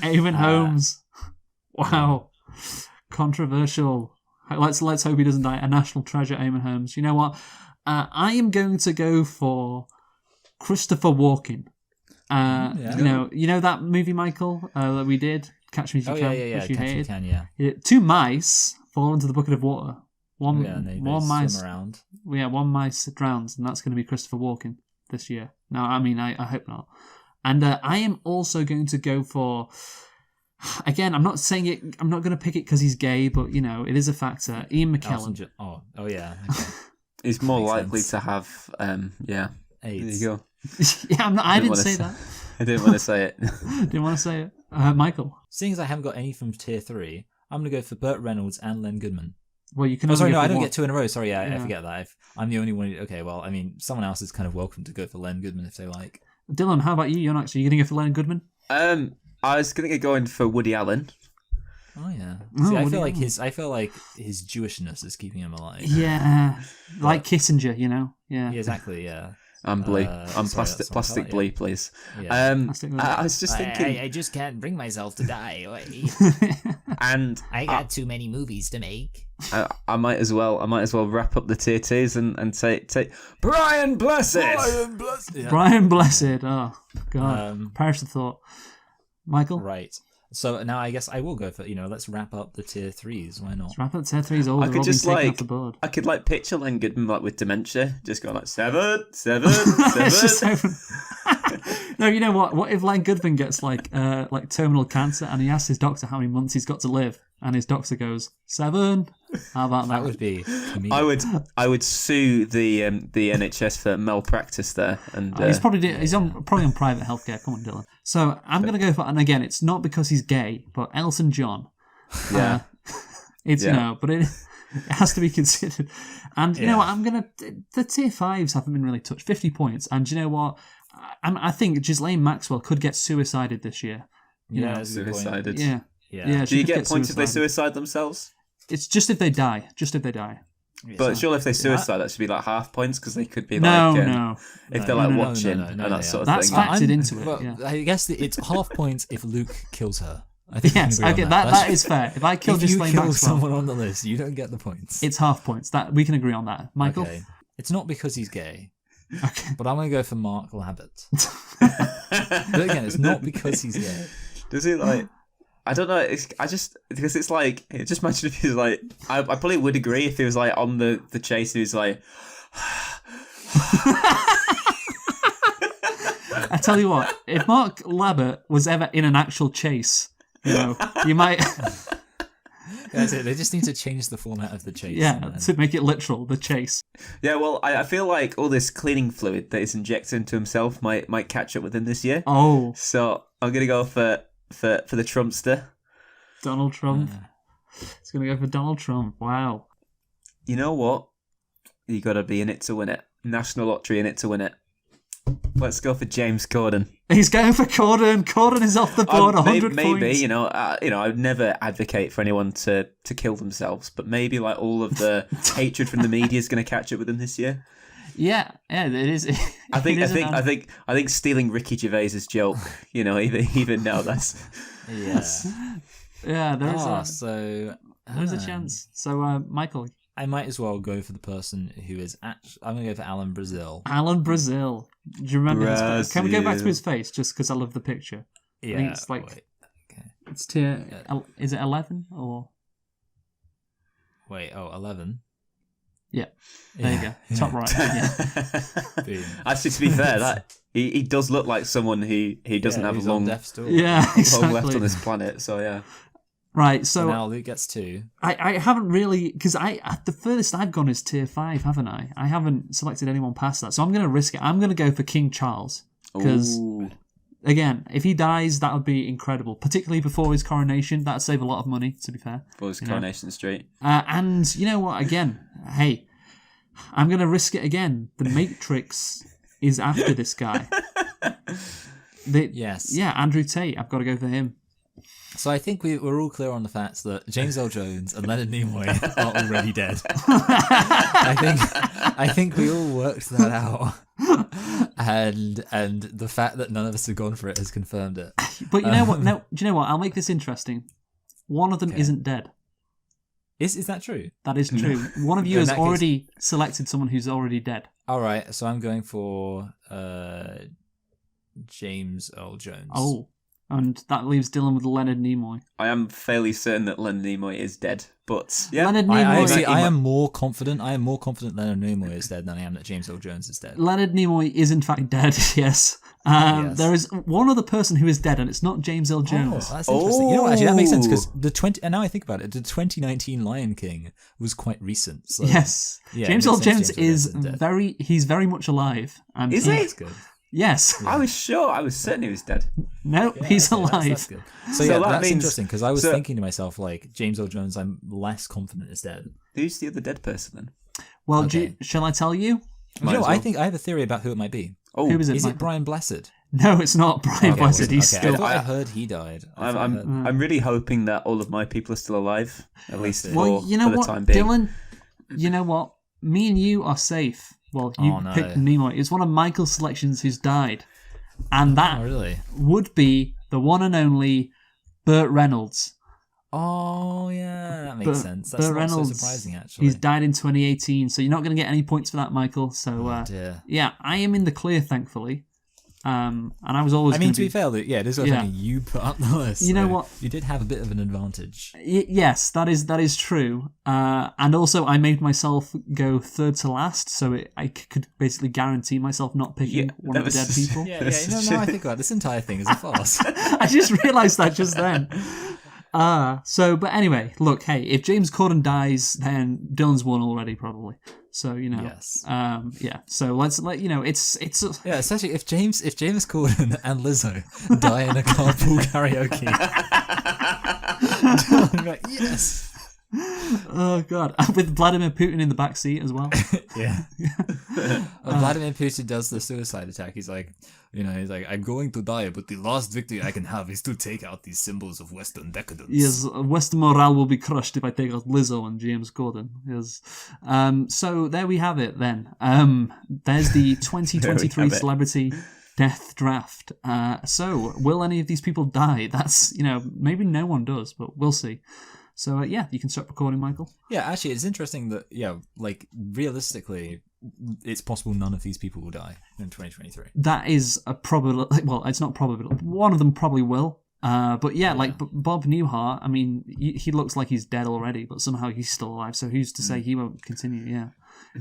Eamon Holmes. Wow. Controversial. Let's hope he doesn't die. A national treasure, Eamon Holmes. You know what? I am going to go for Christopher Walken. You know that movie, Michael, that we did? Catch Me If You Can, which you hated? Yeah. 2 mice fall into the bucket of water. One mice swim around. One mice drowns, and that's going to be Christopher Walken this year. Now, I mean, I hope not. And I am also going to go for... Again, I'm not saying it... I'm not going to pick it because he's gay, but, it is a factor. Ian McKellen. Oh yeah. Okay. He's more likely to have... AIDS. There you go. Yeah, I didn't say that. I didn't want to say it. Didn't want to say it. Michael. Seeing as I haven't got any from tier 3, I'm going to go for Burt Reynolds and Len Goodman. Well, you can. I don't get 2 in a row. Sorry, I forget that. I'm the only one. Okay, well, I mean, someone else is kind of welcome to go for Len Goodman if they like. Dylan, how about you? You're not actually going to go for Len Goodman? I was going to go in for Woody Allen. Oh yeah. See, I feel like his Jewishness is keeping him alive. Yeah, like Kissinger, Yeah. Exactly. Yeah. I'm Blee. I'm plastic Blee, please. Yeah. I was just thinking. I just can't bring myself to die. And I got too many movies to make. I might as well wrap up the tier 2s and say Brian Blessed. Brian Blessed. Oh God. Perish the thought. Michael. Right. So now I guess I will go for, let's wrap up the tier 3s. Why not? Let's wrap up tier 3s. All I could just off the board. I could picture Len Goodman with dementia, just going 7. It's just 7. No, you know what? What if Len Goodman gets terminal cancer and he asks his doctor how many months he's got to live, and his doctor goes 7? How about that? That would be comedic. I would sue the NHS for malpractice there, and he's probably on private healthcare. Come on, Dylan. So I'm going to go for, and again, it's not because he's gay, but Elton John. Yeah, but it has to be considered. And you know what? The tier 5s haven't been really touched. 50 points, and you know what? I think Ghislaine Maxwell could get suicided this year. Suicided. Yeah. Do you get points if they suicide themselves? It's just if they die. But surely if they suicide, that should be half points because they could be if they're watching and that sort of that's thing. That's factored into it. Well, I guess it's half points if Luke kills her. Yes, okay, that is fair. If I kill Ghislaine Maxwell, someone on the list, you don't get the points. It's half points. That we can agree on that. Michael? Okay. It's not because he's gay. Okay. But I'm going to go for Mark Labbett. But again, it's not because he's gay. Does he like? I don't know. Because it's like, just imagine if he's like, I probably would agree if he was like on the chase and he was like, I tell you what, if Mark Labbett was ever in an actual chase, you might. That's it. They just need to change the format of the chase. Yeah, to make it literal, the chase. yeah. Well, I feel like all this cleaning fluid that he's injected into himself might catch up with him this year. Oh, So I'm gonna go for the Trumpster. Donald Trump. It's going to go for Donald Trump. Wow. You know what? You got to be in it to win it. National Lottery in it to win it. Let's go for James Corden. He's going for Corden. Corden is off the board, 100 maybe, points. I would never advocate for anyone to kill themselves, but maybe like all of the hatred from the media is going to catch up with them this year. Yeah, it is. I think stealing Ricky Gervais's joke, even now that's Yeah. Yeah, there's So a chance. So, Michael. I might as well go for the person who is I'm going to go for Alan Brazil. Alan Brazil. Do you remember his face? Can we go back to Brazil. his face just because I love the picture? Yeah. I think it's like, Wait. Okay. it's tier, is it 11 or? Wait. 11. Yeah. There you go. Top right. Yeah. Boom. actually, to be fair, that he does look like someone who doesn't have who's a long on death's door. Yeah, exactly. long left on this planet. So yeah. Right, So so now Luke gets 2. I haven't really, because the furthest I've gone is tier 5, haven't I? I haven't selected anyone past that, so I'm going to risk it. I'm going to go for King Charles, because, Ooh. again, if he dies, that would be incredible, particularly before his coronation. That would save a lot of money, to be fair. For his Coronation Street. And you know what, again, hey, I'm going to risk it again. The Matrix is after this guy. Yes. Yeah, Andrew Tate, I've got to go for him. So I think we're all clear on the fact that James L. Jones and Leonard Nimoy are already dead. I think we all worked that out, and the fact that none of us have gone for it has confirmed it. But you know what? No, do you know what? I'll make this interesting. One of them isn't dead. Is that true? That is true. One of you In has that case- already selected someone who's already dead. All right, so I'm going for James Earl Jones. Oh, and that leaves Dylan with Leonard Nimoy. I am fairly certain that Leonard Nimoy is dead, but yeah. Leonard I Nimoy. am more confident. I am more confident Leonard Nimoy is dead than I am that James Earl Jones is dead. Leonard Nimoy is in fact dead. Yes. Yes. There is one other person who is dead, and it's not James L. Jones. Oh, that's interesting. You know what? Actually, that makes sense because and now I think about it, the 2019 Lion King was quite recent. So, Yes. yeah, James it L. makes sense Jones James Earl is Jones dead. very much alive. And Is he? That's good. Yes. I was certain he was dead. No, he's Okay, alive. That's good. So So yeah, that that's means- interesting because I was so- thinking to myself like James Earl Jones, I'm less confident is dead. Who's the other dead person then? Well, Okay. shall I tell you? You Might know, as I well. think I have a theory about who it might be. Oh, Who is it? Is Michael? it Brian Blessed? No, it's not Brian Blessed. Okay, He's I still. thought I heard he died. I'm really hoping that all of my people are still alive, at least for, Well, you know for the what, time being. Dylan? You know what? Me and you are safe. Well, you Oh, no. picked Nimoy. It's one of Michael's selections who's died. And that Oh, really? would be the one and only Burt Reynolds. Oh, yeah, that makes Burt- sense. That's Burt not so Reynolds, surprising, actually. He's died in 2018, so you're not going to get any points for that, Michael. So, Oh, dear. yeah, I am in the clear, thankfully. And I was always I mean, gonna to be fair, Luke, yeah, it is worth Yeah. saying you put up the list. You know so what? You did have a bit of an advantage. Yes, that is true. And also, I made myself go third to last, so I could basically guarantee myself not picking Yeah, one of the that dead was- people. Yeah, no, I think about it. This entire thing is a farce. I just realised that just then. But anyway, look, hey, if James Corden dies, then Dylan's won already, probably. So Yes. yeah. So it's Yeah, especially if James Corden and Lizzo die in a carpool karaoke. I'm like, yes. oh god, with Vladimir Putin in the back seat as well. Yeah. Vladimir Putin does the suicide attack. He's like, I'm going to die, but the last victory I can have is to take out these symbols of Western decadence. Yes, Western morale will be crushed if I take out Lizzo and James Corden. Yes. So there we have it then. There's the 2023 have it. Celebrity Death Draft. So will any of these people die? That's, maybe no one does, but we'll see. So yeah, you can stop recording, Michael. Yeah, actually, it's interesting that, realistically, it's possible none of these people will die in 2023. That is a probability. Well, it's not probable. One of them probably will. But yeah, like Bob Newhart, I mean, he looks like he's dead already, but somehow he's still alive. So who's to say he won't continue? Yeah,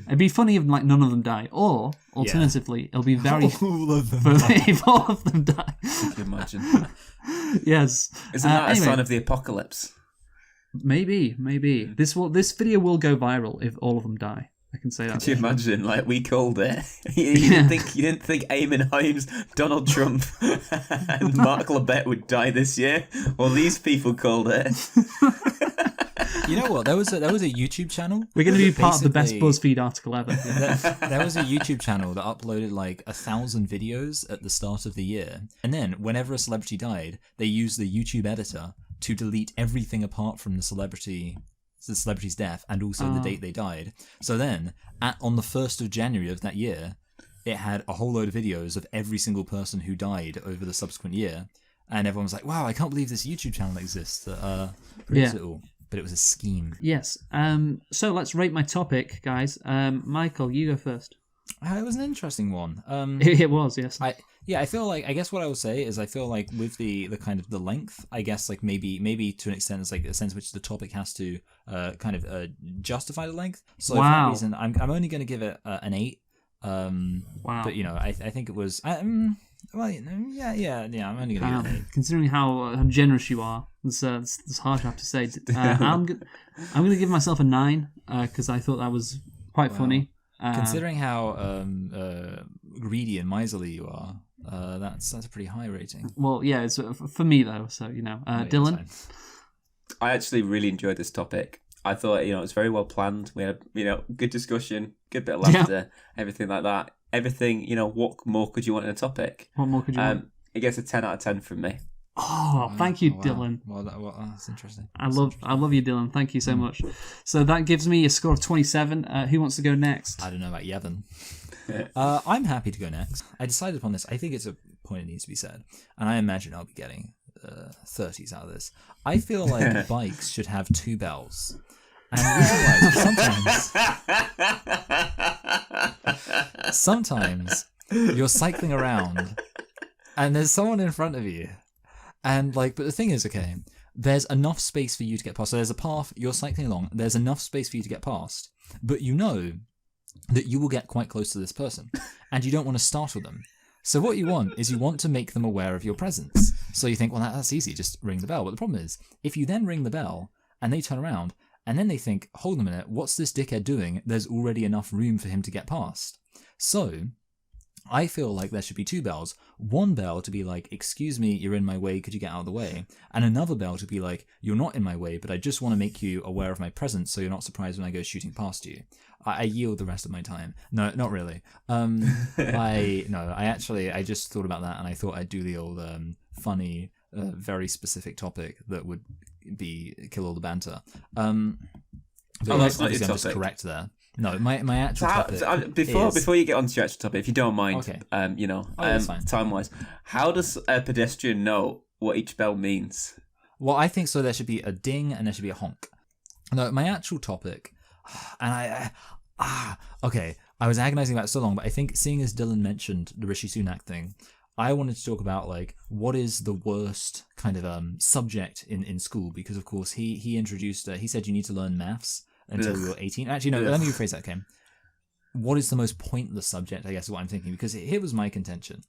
it'd be funny if like none of them die, or alternatively, it'll be very All of them. if all of them die. Can you imagine? Yes, Isn't that anyway, a sign of the apocalypse? Maybe this video will go viral if all of them die. I can say that. Could you imagine? Like, we called it. you, Yeah. didn't think Eamon Himes, Donald Trump, and Mark Labette would die this year? Well, these people called it. You know what? There was a YouTube channel. We're going to be part of the best basically- BuzzFeed article ever. There was a YouTube channel that uploaded like 1,000 videos at the start of the year, and then whenever a celebrity died, they used the YouTube editor to delete everything apart from the celebrity's death and also the date they died. So then, on the 1st of January of that year, it had a whole load of videos of every single person who died over the subsequent year, and everyone was like, "Wow, I can't believe this YouTube channel exists that proves it all." But it was a scheme. Yes. So let's rate my topic, guys. Michael, you go first. It was an interesting one. It was, yes. I feel like, I guess what I will say is I feel like with the kind of the length, I guess like maybe to an extent it's like a sense in which the topic has to kind of justify the length. So for that reason, I'm only going to give it an 8. Wow. But I think it was I'm only going to give it an 8. Considering how generous you are, it's harsh, I have to say. I'm going to give myself a 9 because I thought that was quite funny. Considering how greedy and miserly you are, that's a pretty high rating. Well, yeah, it's for me though. So Dylan. I actually really enjoyed this topic. I thought it was very well planned. We had good discussion, good bit of laughter, everything like that. Everything, what more could you want in a topic? What more could you want? It gets a 10 out of 10 from me. Oh, thank you, wow. Dylan. Well, that's interesting. I love you, Dylan. Thank you so much. So that gives me a score of 27. Who wants to go next? I don't know about Yevon. I'm happy to go next. I decided upon this. I think it's a point that needs to be said, and I imagine I'll be getting 30s out of this. I feel like bikes should have 2 bells. And the reason why is sometimes you're cycling around and there's someone in front of you. And but the thing is, okay, there's enough space for you to get past. So there's a path, you're cycling along, there's enough space for you to get past, but you know that you will get quite close to this person and you don't want to startle them. So what you want is you want to make them aware of your presence. So you think, well, that's easy, just ring the bell. But the problem is, if you then ring the bell and they turn around and then they think, hold on a minute, what's this dickhead doing? There's already enough room for him to get past. So I feel like there should be 2 bells. One bell to be like, excuse me, you're in my way, could you get out of the way? And another bell to be like, you're not in my way, but I just want to make you aware of my presence so you're not surprised when I go shooting past you. I yield the rest of my time. No, not really. I just thought about that and I thought I'd do the old funny, very specific topic that would be kill all the banter. But that's not your I'm just topic. correct there. No, my actual topic Before you get onto your actual topic, if you don't mind, Okay. That's fine. time-wise, how does a pedestrian know what each bell means? Well, I think so. There should be a ding and there should be a honk. No, my actual topic, and okay, I was agonizing about it so long, but I think seeing as Dylan mentioned the Rishi Sunak thing, I wanted to talk about what is the worst kind of subject in school, because of course he introduced he said you need to learn maths until you're 18. Actually, no, let me rephrase that, Kim. What is the most pointless subject, I guess, is what I'm thinking, because here was my contention.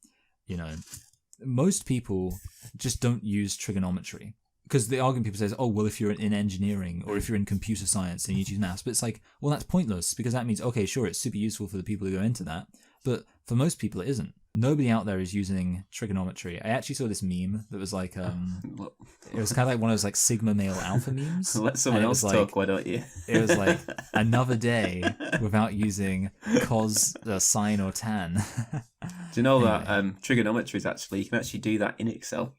Most people just don't use trigonometry. Because the argument people say is, oh, well, if you're in engineering or if you're in computer science, then you need to use maths. But it's like, well, that's pointless, because that means, okay, sure, it's super useful for the people who go into that. But for most people, it isn't. Nobody out there is using trigonometry. I actually saw this meme that was like, it was kind of like one of those Sigma male alpha memes. Let someone else talk, why don't you? It was like another day without using cos, sine, or tan. Do you know that trigonometry is actually, you can actually do that in Excel.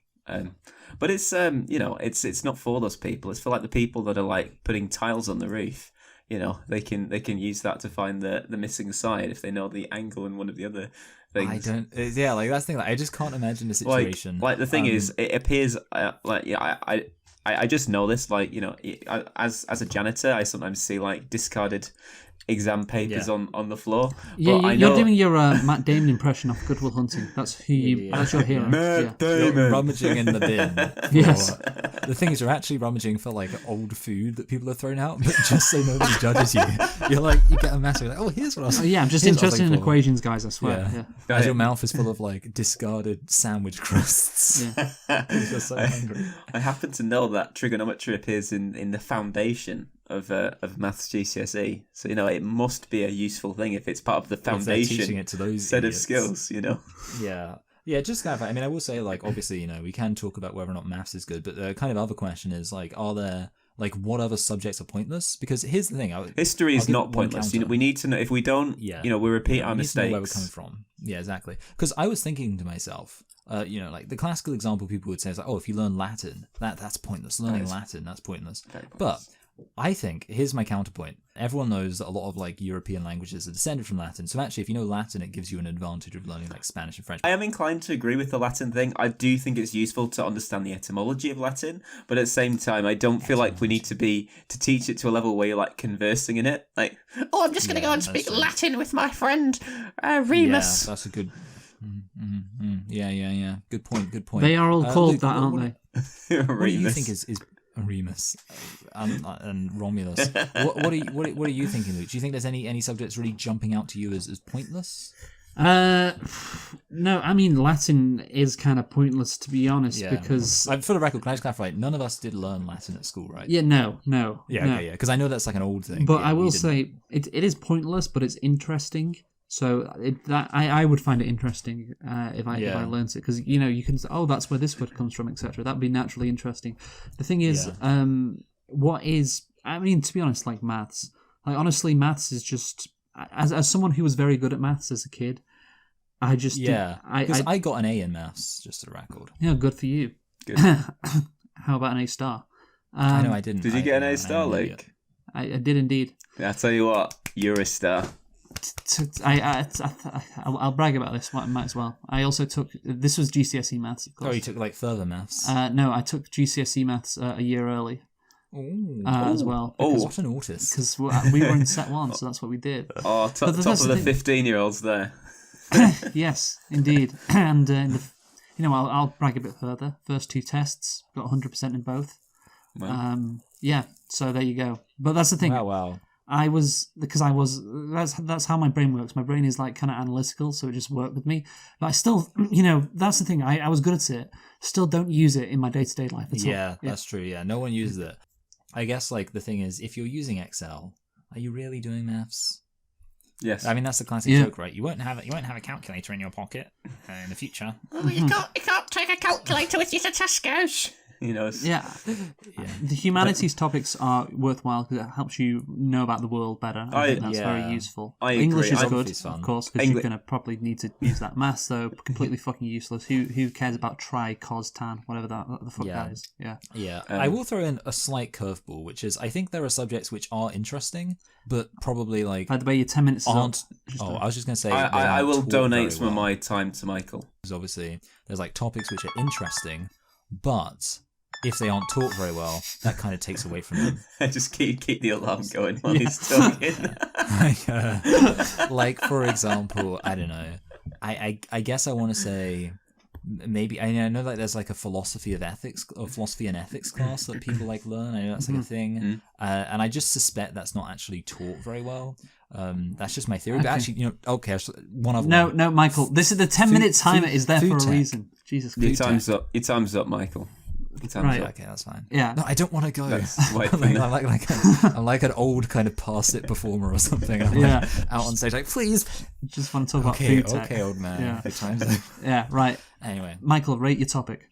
But it's it's not for those people. It's for the people that are putting tiles on the roof. They can use that to find the missing side if they know the angle in one of the other things. I don't. Yeah, that's the thing. I just can't imagine the situation. The thing is, it appears I just know this. As a janitor, I sometimes see discarded exam papers on the floor. Yeah, But I you're know doing your Matt Damon impression of Good Will Hunting. That's who you. That's your hero. Matt Yeah. You're Damon. rummaging in the bin. Yes. The thing is, you're actually rummaging for like old food that people have thrown out, but just so nobody judges you. You're like, you get a mess. You're like, oh, here's what I was. Oh, yeah, I'm just here's what I was interested in looking for. equations, guys. I swear. Yeah. As your mouth is full of like discarded sandwich crusts. Yeah. You're so hungry. I happen to know that trigonometry appears in the foundation of maths GCSE, so it must be a useful thing if it's part of the If they're foundation teaching it to those set idiots. of skills. Yeah, just kind of. I mean, I will say, like, obviously, we can talk about whether or not maths is good, but the kind of other question is, like, are there, like, what other subjects are pointless? Because here's the thing: History is I'll give not one pointless. counter. We need to know. If we don't, we repeat our we need to know mistakes. where we're coming from. Yeah, exactly. Because I was thinking to myself, like the classical example people would say is like, oh, if you learn Latin, that's pointless. Learning Latin, that's pointless. But I think here's my counterpoint. Everyone knows that a lot of like European languages are descended from Latin. So actually, if you know Latin, it gives you an advantage of learning like Spanish and French. I am inclined to agree with the Latin thing. I do think it's useful to understand the etymology of Latin, but at the same time, I don't feel like we need to teach it to a level where you're like conversing in it. Like, oh, I'm just going to go and speak Latin with my friend Remus. Yeah, that's a good. Yeah. Good point. They are all called Luke, that, aren't they? What do you think is Remus and Romulus? What are you thinking, Luke? Do you think there's any subjects really jumping out to you as pointless? No, I mean Latin is kind of pointless, to be honest, because for the record, can I just clarify? None of us did learn Latin at school, right? yeah, no. Yeah, because I know that's like an old thing. But yeah, I will we didn't. say it is pointless, but it's interesting. So I would find it interesting if I learned it, because you can say, oh, that's where this word comes from, etc. That'd be naturally interesting. The thing is, I mean, to be honest, like maths, like honestly, maths is just as someone who was very good at maths as a kid, I just I got an A in maths, just for the record. Yeah, good for you. Good. How about an A star? I know I didn't. Did you get an A I'm star, an Luke? idiot. I did indeed. Yeah, I tell you what, you're a star. I'll brag about this. Might as well. I also took. This was GCSE maths, of course. Oh, you took like further maths. No, I took GCSE maths a year early as well. What an autist! Because we were in set one, so that's what we did. Oh, top of the 15-year-olds there. Yes, indeed. And I'll brag a bit further. First two tests, got 100% in both. Wow. Yeah. So there you go. But that's the thing. Wow. That's how my brain works. My brain is like kind of analytical, so it just worked with me. But I still, that's the thing. I was good at it. Still don't use it in my day-to-day life at all. Yeah, that's true. Yeah, no one uses it. I guess like the thing is, if you're using Excel, are you really doing maths? Yes. I mean, that's the classic joke, right? You won't have a calculator in your pocket in the future. Oh, you can't take a calculator with you to Tesco's. Yeah. The humanities topics are worthwhile because it helps you know about the world better. I think that's very useful. I English agree. is good, It's fun. of course, because you're going to probably need to use that. Maths, though, completely fucking useless. Who cares about tri, cos, tan, whatever the fuck that is? Yeah. Yeah. I will throw in a slight curveball, which is I think there are subjects which are interesting, but probably like By the way, your 10 minutes aren't. is up. I was just going to say. I will donate some well. of my time to Michael. Because obviously there's like topics which are interesting, but if they aren't taught very well, that kind of takes away from them. Just keep the alarm going while he's talking. Like for example, I don't know. I guess I want to say maybe I know that there's like a philosophy and ethics class that people like learn. I know that's like a thing, and I just suspect that's not actually taught very well. That's just my theory. But actually, one other. No, Michael. This is the 10-minute timer is there for a reason. Jesus Christ. Your time's up, Michael. Right. Okay, that's fine. Yeah. No, I don't want to go. Wait, I'm like an old kind of past it performer or something. I'm like out on stage like, please. Just want to talk about food tech. Okay, old man. Yeah. Good times. Yeah, right. Anyway, Michael, rate your topic.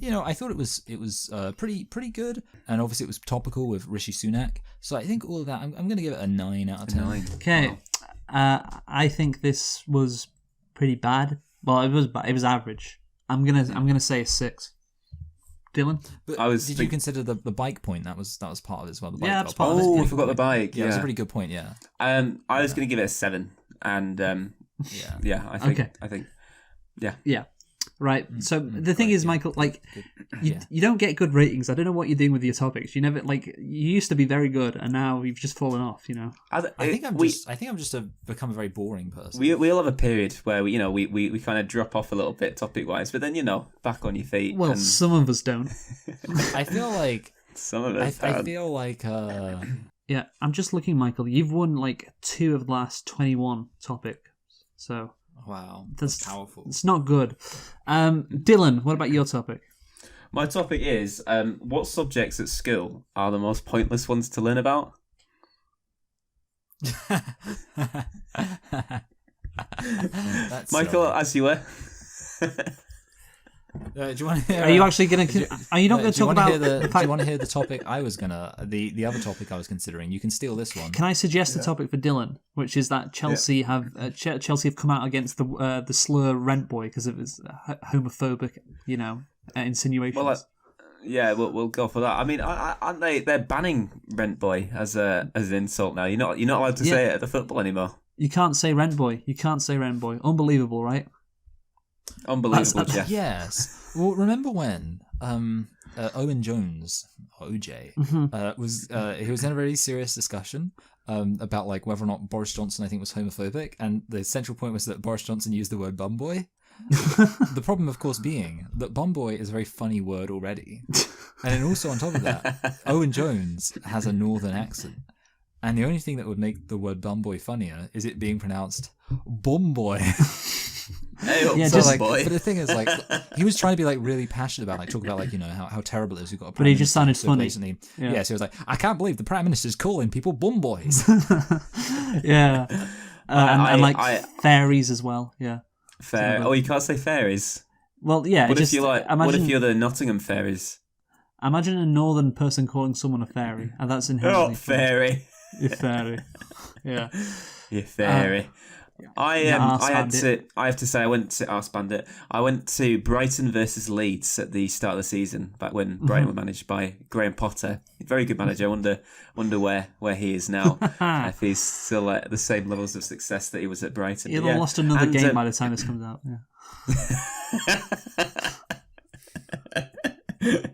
I thought it was pretty good, and obviously it was topical with Rishi Sunak. So I think all of that, I'm going to give it a 9 out of 10. 9. Okay. I think this was pretty bad. Well, it was average. I'm gonna say a 6. Dylan? But did you consider the bike point? That was part of it as well. The bike that's part. part of it. Oh, I forgot the bike. Yeah, it was a pretty good point. Yeah. I was going to give it a 7, and I think. Okay. I think. Yeah. Yeah. Right. So the thing is, Michael, like, you don't get good ratings. I don't know what you're doing with your topics. You never like you used to be very good, and now you've just fallen off. You know. I think I'm just become a very boring person. We all have a period where we kind of drop off a little bit topic wise, but then back on your feet. Well, some of us don't. I feel like some of us. I feel like. Yeah, I'm just looking, Michael. You've won like 2 of the last 21 topics, so. Wow, that's powerful. It's not good. Dylan, what about your topic? My topic is what subjects at school are the most pointless ones to learn about? Michael, as you were. Do you want to hear, are you actually going to? Are you not going to talk about? Do you want to hear the topic I was gonna? The other topic I was considering. You can steal this one. Can I suggest a topic for Dylan, which is that Chelsea have come out against the slur rent boy because of his homophobic, insinuations. Well, we'll go for that. I mean, aren't they? They're banning rent boy as an insult now. You're not allowed to say it at the football anymore. You can't say rent boy. Unbelievable, right? Unbelievable, Jeff. Yes. Well, remember when Owen Jones, OJ, he was in a very serious discussion about like whether or not Boris Johnson, I think, was homophobic, and the central point was that Boris Johnson used the word bumboy. The problem, of course, being that bumboy is a very funny word already, and then also on top of that, Owen Jones has a northern accent. And the only thing that would make the word bumboy funnier is it being pronounced bomboy. But the thing is, like, he was trying to be like really passionate about, like, talk about, like, how terrible it is. We've got a prime but he just sounded so funny. Yeah, so he was like, I can't believe the prime minister's calling people bum boys. Yeah, and fairies as well. Yeah, fair. Oh, you can't say fairies. Well, yeah. What if you're the Nottingham fairies? Imagine a northern person calling someone a fairy, and that's inherently fairy. You're fairy. Yeah. You're fairy. I have to say I went to Arse Bandit. I went to Brighton versus Leeds at the start of the season, back when Brighton were managed by Graham Potter. Very good manager. I wonder where he is now. If he's still at the same levels of success that he was at Brighton. He'll have lost another game by the time this comes out. Yeah.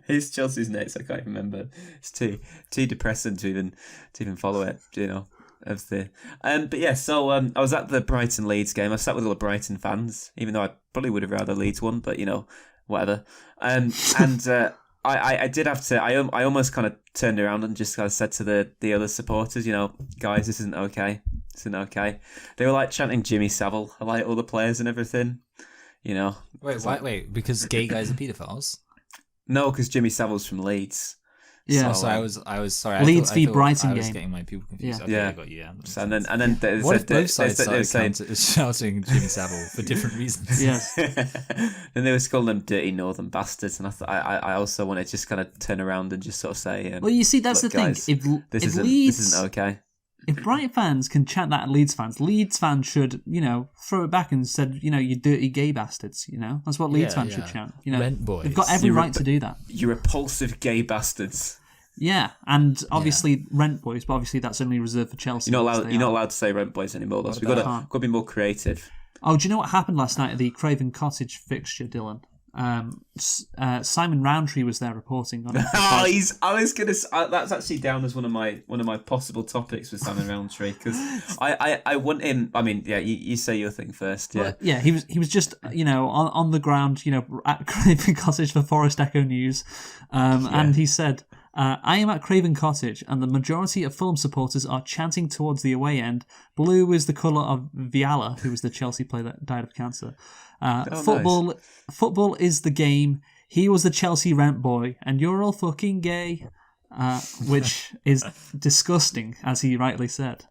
Who's Chelsea's next? I can't remember. It's too depressing to even follow it. But yeah. So I was at the Brighton Leeds game. I sat with all the Brighton fans, even though I probably would have rather Leeds won. But whatever. And I did have to. I almost kind of turned around and just kind of said to the other supporters, guys, this isn't okay. This isn't okay. They were like chanting Jimmy Savile, like all the players and everything. Wait, because gay guys are paedophiles. No, because Jimmy Savile's from Leeds. Yeah, so I was sorry. Leeds v Brighton I was game. getting my people confused. Yeah. Okay, Yeah. I got you. Yeah. So, and then they What if said both sides they were saying started shouting Jimmy Savile for different reasons? Yes. and they were calling them dirty northern bastards, and I also want to just kind of turn around and just sort of say, well, you see, that's look, the thing. guys, this isn't okay. If Brighton fans can chant that at Leeds fans should, throw it back and said, you dirty gay bastards. That's what Leeds fans should chant. Rent boys. They've got every right to do that. You repulsive gay bastards. Yeah, and obviously rent boys, but obviously that's only reserved for Chelsea. You're not allowed to say rent boys anymore, though. So we've got to be more creative. Oh, do you know what happened last night at the Craven Cottage fixture, Dylan? Simon Roundtree was there reporting on it. That's actually down as one of my possible topics with Simon Roundtree, because I want him. I mean, yeah, you say your thing first. Yeah, well, yeah. He was just on the ground at Craven Cottage for Forest Echo News, and he said, I am at Craven Cottage, and the majority of Fulham supporters are chanting towards the away end. Blue is the colour of Viala, who was the Chelsea player that died of cancer. Football is the game. He was the Chelsea rent boy, and you're all fucking gay, which is disgusting, as he rightly said.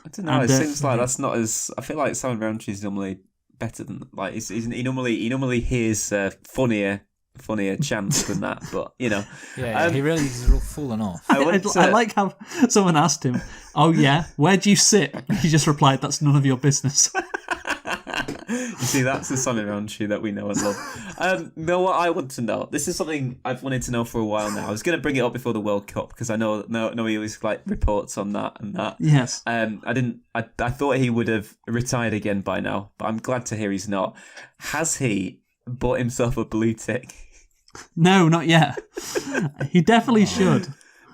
I don't know. It seems like that's not as. I feel like Simon Roundtree is normally better than he normally hears funnier chants than that, but he's real fallen off. I like how someone asked him, "Oh yeah, where do you sit?" He just replied, "That's none of your business." You see, that's the Simon Roundtree that we know and love. What I want to know. This is something I've wanted to know for a while now. I was going to bring it up before the World Cup because I know he always like reports on that and that. Yes. I thought he would have retired again by now, but I'm glad to hear he's not. Has he bought himself a blue tick? No, not yet. He definitely should.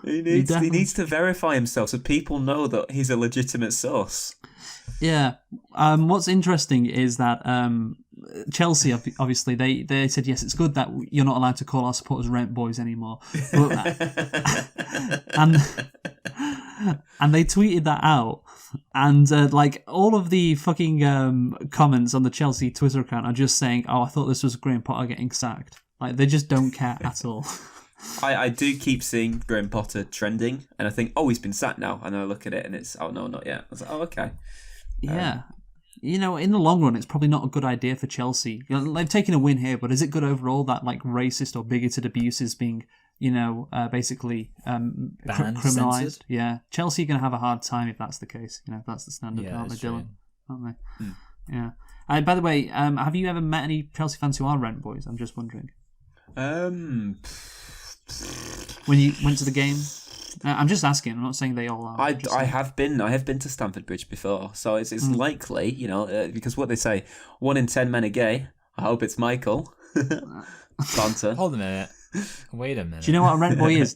He needs to verify himself so people know that he's a legitimate source. Yeah. What's interesting is that Chelsea, obviously, they said, yes, it's good that you're not allowed to call our supporters rent boys anymore. But, and they tweeted that out. And like all of the fucking comments on the Chelsea Twitter account are just saying, oh, I thought this was Graham Potter getting sacked. Like, they just don't care at all. I do keep seeing Graham Potter trending, and I think, oh, he's been sacked now. And then I look at it, and it's, oh, no, not yet. I was like, oh, okay. Yeah. You know, in the long run, it's probably not a good idea for Chelsea. You know, they've taken a win here, but is it good overall that, like, racist or bigoted abuse is being, you know, basically criminalised? Censored? Yeah. Chelsea are going to have a hard time if that's the case. You know, if that's the standard, Yeah, aren't they, that's true. Dylan? Aren't they? Yeah. By the way, have you ever met any Chelsea fans who are rent boys? I'm just wondering. Um, When you went to the game? I'm just asking. I'm not saying they all are. I have been to Stamford Bridge before, so it's likely, you know, because what they say, 1 in 10 men are gay. I hope it's Michael. Banter. Hold a minute. Wait a minute. Do you know what a rent boy is,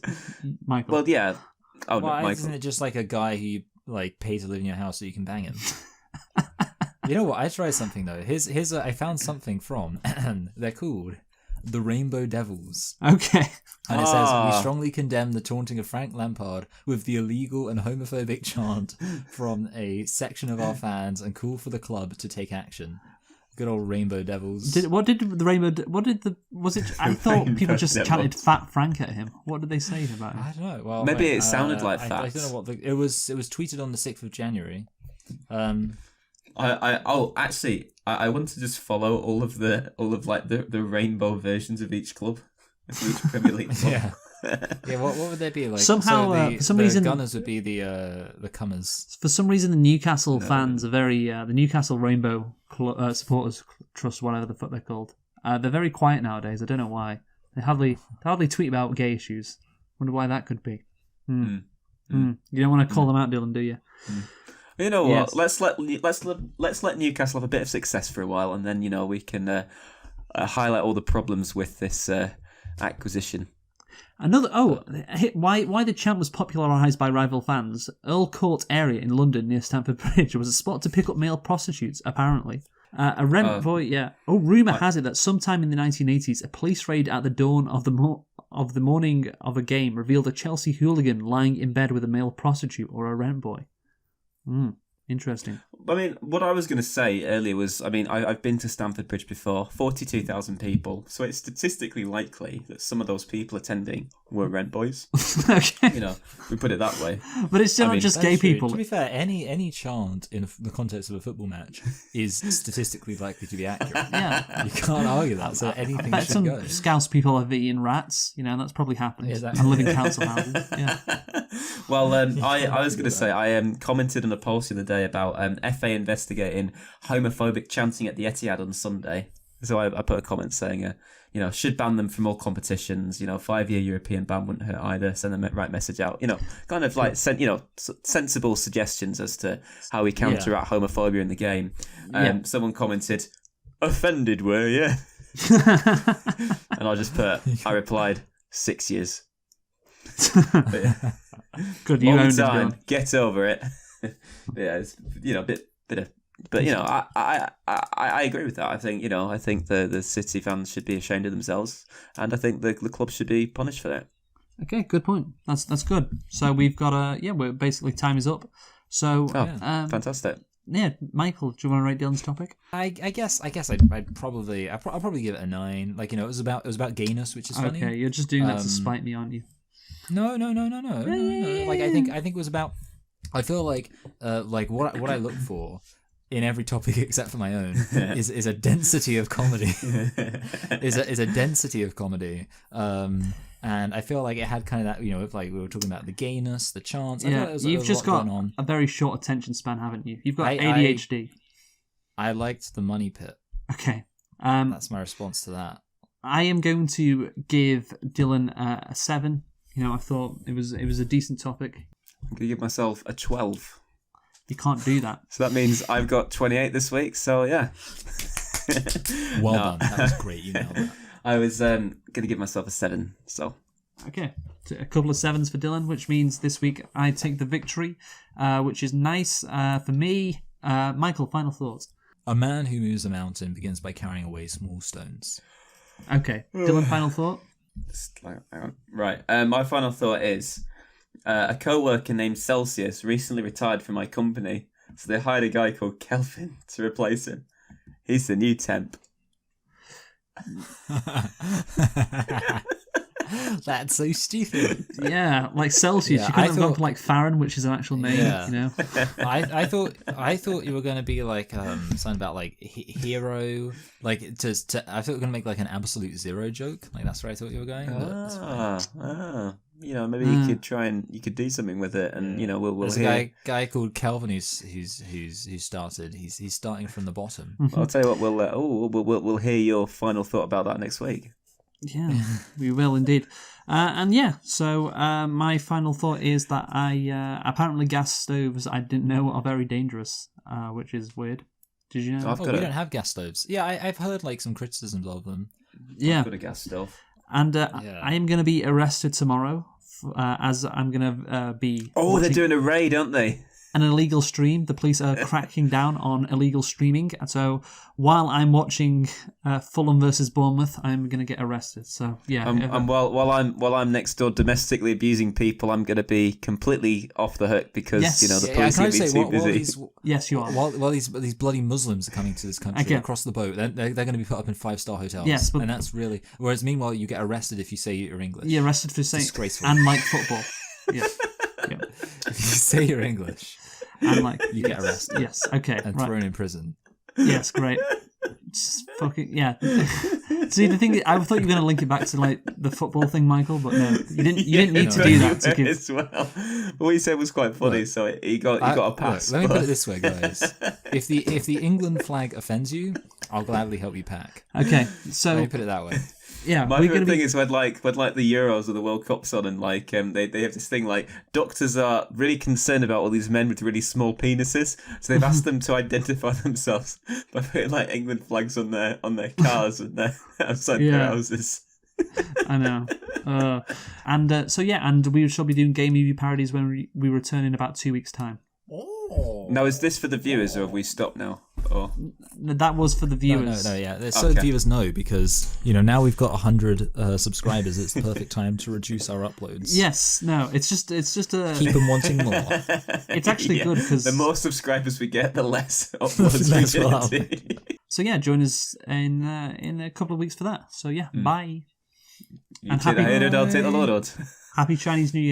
Michael? Well, yeah. Oh, no, Why Michael. isn't it just like a guy who you like pay to live in your house so you can bang him? You know what? I tried something though. Here's I found something from. They're called the Rainbow Devils. Okay. And it says, we strongly condemn the taunting of Frank Lampard with the illegal and homophobic chant from a section of our fans and call for the club to take action. Good old Rainbow Devils. I thought people just chanted Fat Frank at him. What did they say about him? I don't know. Well, Maybe it sounded like I facts. don't know what it was tweeted on the 6th of January. I want to just follow all of the rainbow versions of each club. Each Premier League club. Yeah. Yeah, what would they be like? Somehow, so for some the reason, Gunners would be the Comers. For some reason, the Newcastle fans are very the Newcastle Rainbow Supporters Trust, whatever the fuck they're called. They're very quiet nowadays. I don't know why. They hardly tweet about gay issues. Wonder why that could be. You don't want to call them out, Dylan, do you? You know what? Yes. Let's let Newcastle have a bit of success for a while, and then we can highlight all the problems with this acquisition. Why the chant was popularised by rival fans? Earl Court area in London near Stamford Bridge was a spot to pick up male prostitutes, apparently. A rent boy, yeah. Oh, rumour has it that sometime in the 1980s, a police raid at the dawn of the morning of a game revealed a Chelsea hooligan lying in bed with a male prostitute or a rent boy. Interesting. I mean, what I was going to say earlier was, I've been to Stamford Bridge before, 42,000 people, so it's statistically likely that some of those people attending were rent boys. Okay. We put it that way. But it's still not just gay people. To be fair, any chant in the context of a football match is statistically likely to be accurate. Yeah. You can't argue that, so anything I bet should some go. Scouse people have eaten rats. That's probably happened. Exactly. And live in council houses. Yeah. Well, I was going to say, I commented on a post the other day about FA investigating homophobic chanting at the Etihad on Sunday. So I put a comment saying, should ban them from all competitions. 5-year European ban wouldn't hurt either. Send the right message out. Kind of like sensible suggestions as to how we counteract homophobia in the game. Someone commented, "Offended, were you?" And I replied, 6 years. Good, you Long owned time. it. Get over it. Yeah, it's a bit of, but I agree with that. I think the City fans should be ashamed of themselves, and I think the club should be punished for that. Okay, good point. That's good. So we've got we're basically time is up. So fantastic. Yeah, Michael, do you want to rate Dylan's topic? I guess I'd probably give it a 9. Like, it was about gayness, which is funny. Okay, you're just doing that to spite me, aren't you? No. Like, I think it was about. I feel like what I look for in every topic except for my own is a density of comedy. is a density of comedy. And I feel like it had kind of that, if like we were talking about the gayness, the chance. Yeah, you've just got a very short attention span, haven't you? You've got ADHD. I liked the money pit. Okay. That's my response to that. I am going to give Dylan a 7. I thought it was a decent topic. I'm going to give myself a 12. You can't do that. So that means I've got 28 this week, so yeah. Well done. That was great. You nailed that. I was going to give myself a 7. So Okay, a couple of 7s for Dylan, which means this week I take the victory, which is nice for me. Michael, final thoughts. A man who moves a mountain begins by carrying away small stones. Okay, Dylan, final thought. hang on. Right. My final thought is a co-worker named Celsius recently retired from my company, so they hired a guy called Kelvin to replace him. He's the new temp. That's so stupid. Yeah, like Celsius. Yeah, you couldn't I have gone thought- for like Farron, which is an actual name. Yeah. You know. I thought you were gonna be like something about like hero, like to I thought you were gonna make like an absolute zero joke. Like that's where I thought you were going. But You know, maybe you could you could do something with it, and you know, we'll there's hear. a guy called Calvin who's started. He's starting from the bottom. I'll tell you what, we'll hear your final thought about that next week. Yeah, we will indeed. And yeah, so my final thought is that apparently gas stoves I didn't know are very dangerous, which is weird. Did you know? I've Oh, got we a- don't have gas stoves. Yeah, I've heard like some criticisms of them. Yeah, I've got a gas stove. and Yeah. I am going to be arrested tomorrow as I'm going to be Oh, they're watching doing a raid, aren't they? an illegal stream. The police are cracking down on illegal streaming. And so while I'm watching Fulham versus Bournemouth, I'm going to get arrested. So yeah, And while I'm next door domestically abusing people, I'm going to be completely off the hook because Yes. you know the Yeah, police can I are say too while busy. these yes, you are. while these bloody Muslims are coming to this country Okay. across the boat, they're going to be put up in 5-star hotels. Yes, but- and that's really. Whereas meanwhile, you get arrested if you say you're English. You're arrested for saying Disgraceful. and like football. Yeah, yeah, If you say you're English, and like you get arrested yes. Okay, and right. thrown in prison. Yes, great. Just fucking yeah. See, the thing I thought you were going to link it back to like the football thing, Michael, but no, you didn't. You didn't need to do that to give. as well. What he said was quite funny, Look, so he got a pass. Look, let me put but- it this way, guys. If the England flag offends you, I'll gladly help you pack. Okay, Let so me put it that way. yeah, My we're favorite going to thing be. is when the Euros or the World Cup's on, and like they have this thing like doctors are really concerned about all these men with really small penises, so they've asked them to identify themselves by putting like England flags on their cars and outside their Yeah. houses. I know. And so yeah, and we shall be doing gay movie parodies when we return in about 2 weeks' time. Now, is this for the viewers, or have we stopped now? Or That was for the viewers. No, yeah. So Okay. viewers know because now we've got 100 subscribers. It's the perfect time to reduce our uploads. Yes, no, it's just a. Keep them wanting more. It's actually good 'cause- the more subscribers we get, the less uploads Less we we'll get. So yeah, join us in a couple of weeks for that. So yeah, bye. You And take the happy- head, I'll take the load. Happy Chinese New Year.